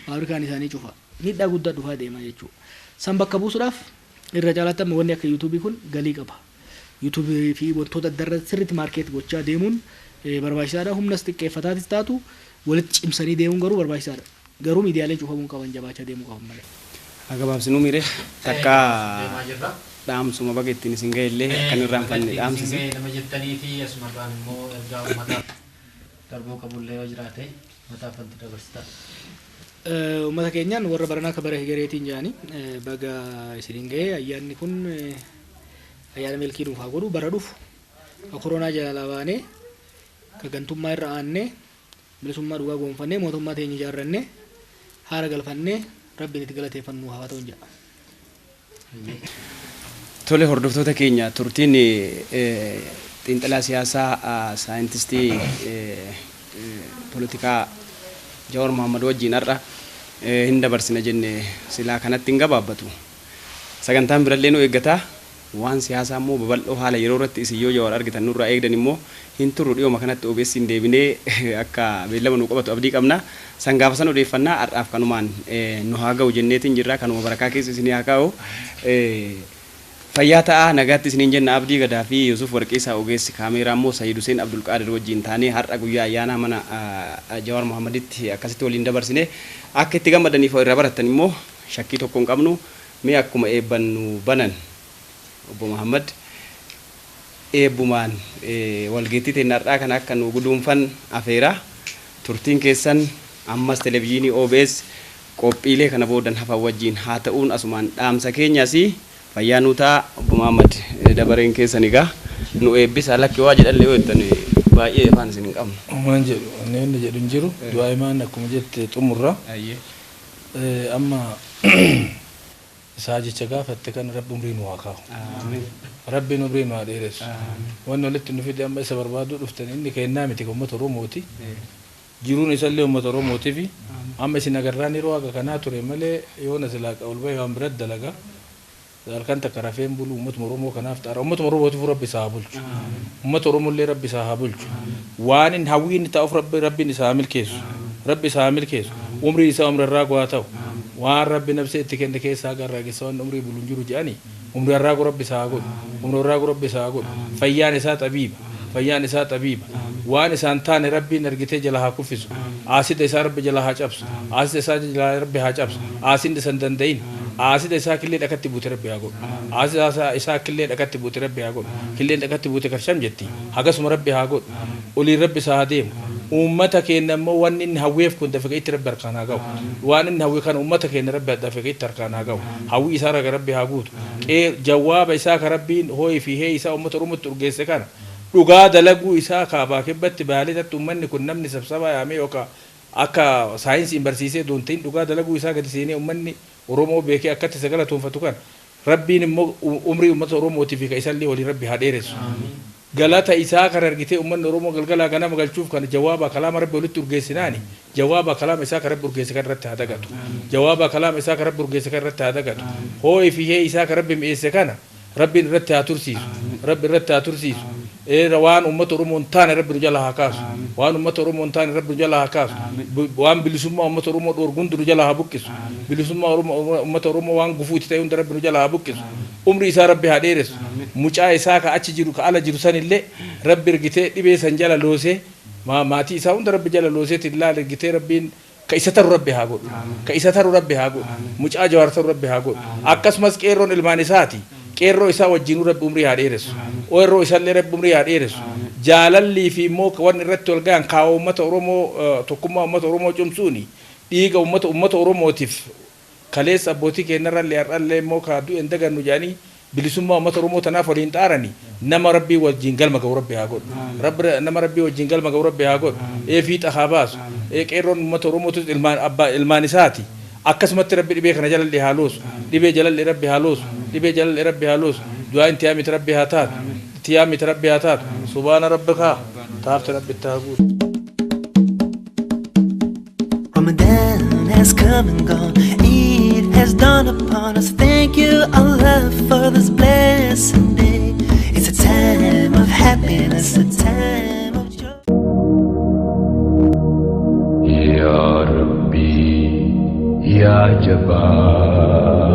Faabirikaan isaanii cufa. Miidhaa guddaa dhufaa deema jechuudha. San bakka buusuudhaaf irra caalaatti amma wanni akka yuutuubii kun galii qaba. Yuutuubii fi wantoota adda addaa sirriitti maarkeet gochaa deemuun barbaachisaadha. Humnas xiqqeeffataatis taatu walitti cimsanii deemuun garuu barbaachisaadha. Garuu miidiyaalee cufamuun qaban jabaachaa deemuu qaban malee. Agabaabsinuu miire takka dhaamsuma baga ittiin isin ga'ellee akkan irraan fanne dhaamsisi. Nama jettanii fi asumarraan immoo ergaa uummataaf darbuu qabullee yoo jiraate uummataaf wanti dabarsitaa. Uummata keenyaan warra baranaa akka bara hegereetiin jedhanii baga isiniin ga'ee ayyaanni kun ayyaana milkii nuuf haa godhu bara dhufu koronaa jalaa baanee kagantummaa irra aannee bilisummaa dhugaa goonfannee mootummaa teenya ijaarrannee haara galfannee rabbiin itti galateeffannu haa ta'u jedha. Tole hordoftoota keenya turtiin xiinxalaa siyaasaa saayintistii poolitikaa Jawaar Mohammad wajjin har'a hin dabarsina jenne silaa kanatti hin gabaabbatu. Sagantaan birallee nu eeggataa waan siyaasaa immoo babal'oo haala yeroo irratti isin yoo Jawaar argitan nurraa eegdan immoo hin turru dhiyooma kanatti OBS hin deebinee akka beellama nu qabatu abdii qabna. San gaafa san odeeffannaa har'aaf kanumaan nu haa ga'u jenneetiin jirra kanuma barakaa keessa isin haa kaa'u. Fayyaa ta'a nagaatti isiniin jenna Abdii Gadaa fi Yusuf Warqiisaa ogeessi kaameeraa immoo Sayyid Hussein Abdul Qaadir wajjin taanee har'a guyyaa ayyaana mana Jawaar Mohammaditti akkasitti waliin dabarsine akka itti gammadaniif irraa barattan immoo shakkii tokko hin qabnu mee akkuma eebbannu banan obbo Mohammad eebbumaan walgeettii teenya har'aa kana akka nu guduunfan afeera turtiin keessan ammas televezyiinii OBS qophiilee kana boodan hafan wajjin haa ta'uun asumaan dhaamsa keenyaas fayyaa nuutaa obbo Mohammad dabareen keessan egaa nu eebbisa lakki waa jedhan yoo jettan baay'ee afaan isin hin qabnu. Waan jedhu inni jedhu hin jiru du'aa imaan akkuma jette xumurra amma isaa jecha gaafatte kan rabbi umrii nu haa kaa'u. Rabbiin umrii nu haa dheeressu. Wanni walitti nu fide amma isa barbaaduu dhuftan inni kennaa miti uummata Oromooti. Jiruun isallee uummata Oromootii fi amma isin agarraan yeroo akka kanaa ture malee yoo na silaa ol bahee waan biratti dalagaa. Kan takka rafeen bulu uummata Oromoo kanaaf taara uummata Oromootiif rabbi isaa haa bulchu uummata Oromollee rabbi isaa haa bulchu waan inni hawwiin ta'uuf rabbiin isaa milkeessu rabbi isaa milkeessu umrii isaa umrirraa go'aa ta'u waan rabbi nabsee itti kenne keessaa garraa keessa waan umrii buluun jiru jedhanii umrirraa go rabbi isaa godhu umrirraa go rabbi isaa godhu fayyaan isaa xabiiba waan isaan taane rabbiin argitee jala haa kuffisu aasida isaa rabbi jala haa cabsu aasida isaa jala rabbi haa cabsu aasinda san danda'in aasida isaa killee dhakatti buute rabbi haa godhu aasida isaa killee dhakatti buute rabbi haa godhu killeen dhakatti buute karsham jetti hagasuma rabbi haa godhu oliin rabbi isaa haa deemu ummata keenya immoo wanni inni hawweef kun dafee itti rabbi harkaan haa ga'u waan inni hawwee kana ummata keenya rabbi dafee itti harkaan haa ga'u hawwii isaa raga rabbi haa guutu jawaaba isaa ka rabbiin hooyi fi hee isaa ummata Oromootti urgeesse kana dhugaa dalaguu isaa kaabaa kibbatti baaleetatti ummanni kun namni sabsabaa yaamee yookaan akka saayinsiin barsiisee doontiin dhugaa dalaguu isaa gadi seenee ummanni Oromoo beekee akkatti sagala toonfatu kan rabbiin immoo umrii ummata oromootii fi ka isallee walii rabbi haa dheeressu galata isaa kan argitee ummanni oromoo galgalaa ganama galchuuf kan jawaaba kalaama rabbi walitti urgeessinaani jawaaba kalaama isaa kan rabbi urgeesse kan irratti haa dagatu jawaaba kalaama isaa kan rabbi urgeesse kan irratti haa dagatu hoo'ii fi hee isaa kan rabbi mi'eesse kana rabbiin irratti haa tursiisu rabbi irratti haa tursiisu waan ummata oromoon taane rabbi nu jala haa kaasu waan ummata oromoon taane rabbi nu jala haa kaasu waan bilisummaa ummata oromoo dhoorgundu nu jala haa buqqisu bilisummaa ummata oromoo waan gufuuti ta'e hunda rabbi nu jala haa buqqisu umri isaa rabbi haa dheeressu mucaa isaa ka achi jiru ka ala jiru sanillee rabbi ergitee dhibee san jala loosee maatii isaa hunda rabbi jala looseetiin laal ergitee rabbiin ka isa taru rabbi haa godhu ka isa taru rabbi haa godhu mucaa jawaar taru rabbi haa godhu akkasumas qeerroon ilmaan isaati qeerroo isaa wajjin rabbi umrii haa dheeressu ooyirroo isaallee rabbi umrii haa dheeressu jaalallii fi immoo wanni irratti wal gahan kaawwa ummata oromoo tokkummaa ummata oromoo cimsuuni dhiiga ummata oromootiif kaleessa abbootii keenyarrallee har'allee immoo kaaduu hin dagannu jedhanii bilisummaa ummata oromoo tanaaf waliin xaaranii nama rabbii wajjin galma ga'u rabbi haa godhu nama rabbii wajjin galma ga'u rabbi haa godhu fiixa haa baasu qeerroon ummata oromootis ilmaan isaati akkasumatti rabbi dhibee kana jalallee haa loosu dhibee jalallee rabbi haa loosu dhibee jalallee rabbi haa loosu du'aa intiyaa miti rabbi haa taatu tiyaa miti rabbi haa taatu subhaana rabbika taafte rabbi itti haa guutu. Ramadan has come and gone, Eid has dawned upon us. Thank you, Allah, for this blessed day. It's a time of happiness, a time of joy. Ya Rabbi, Ya Jabbar.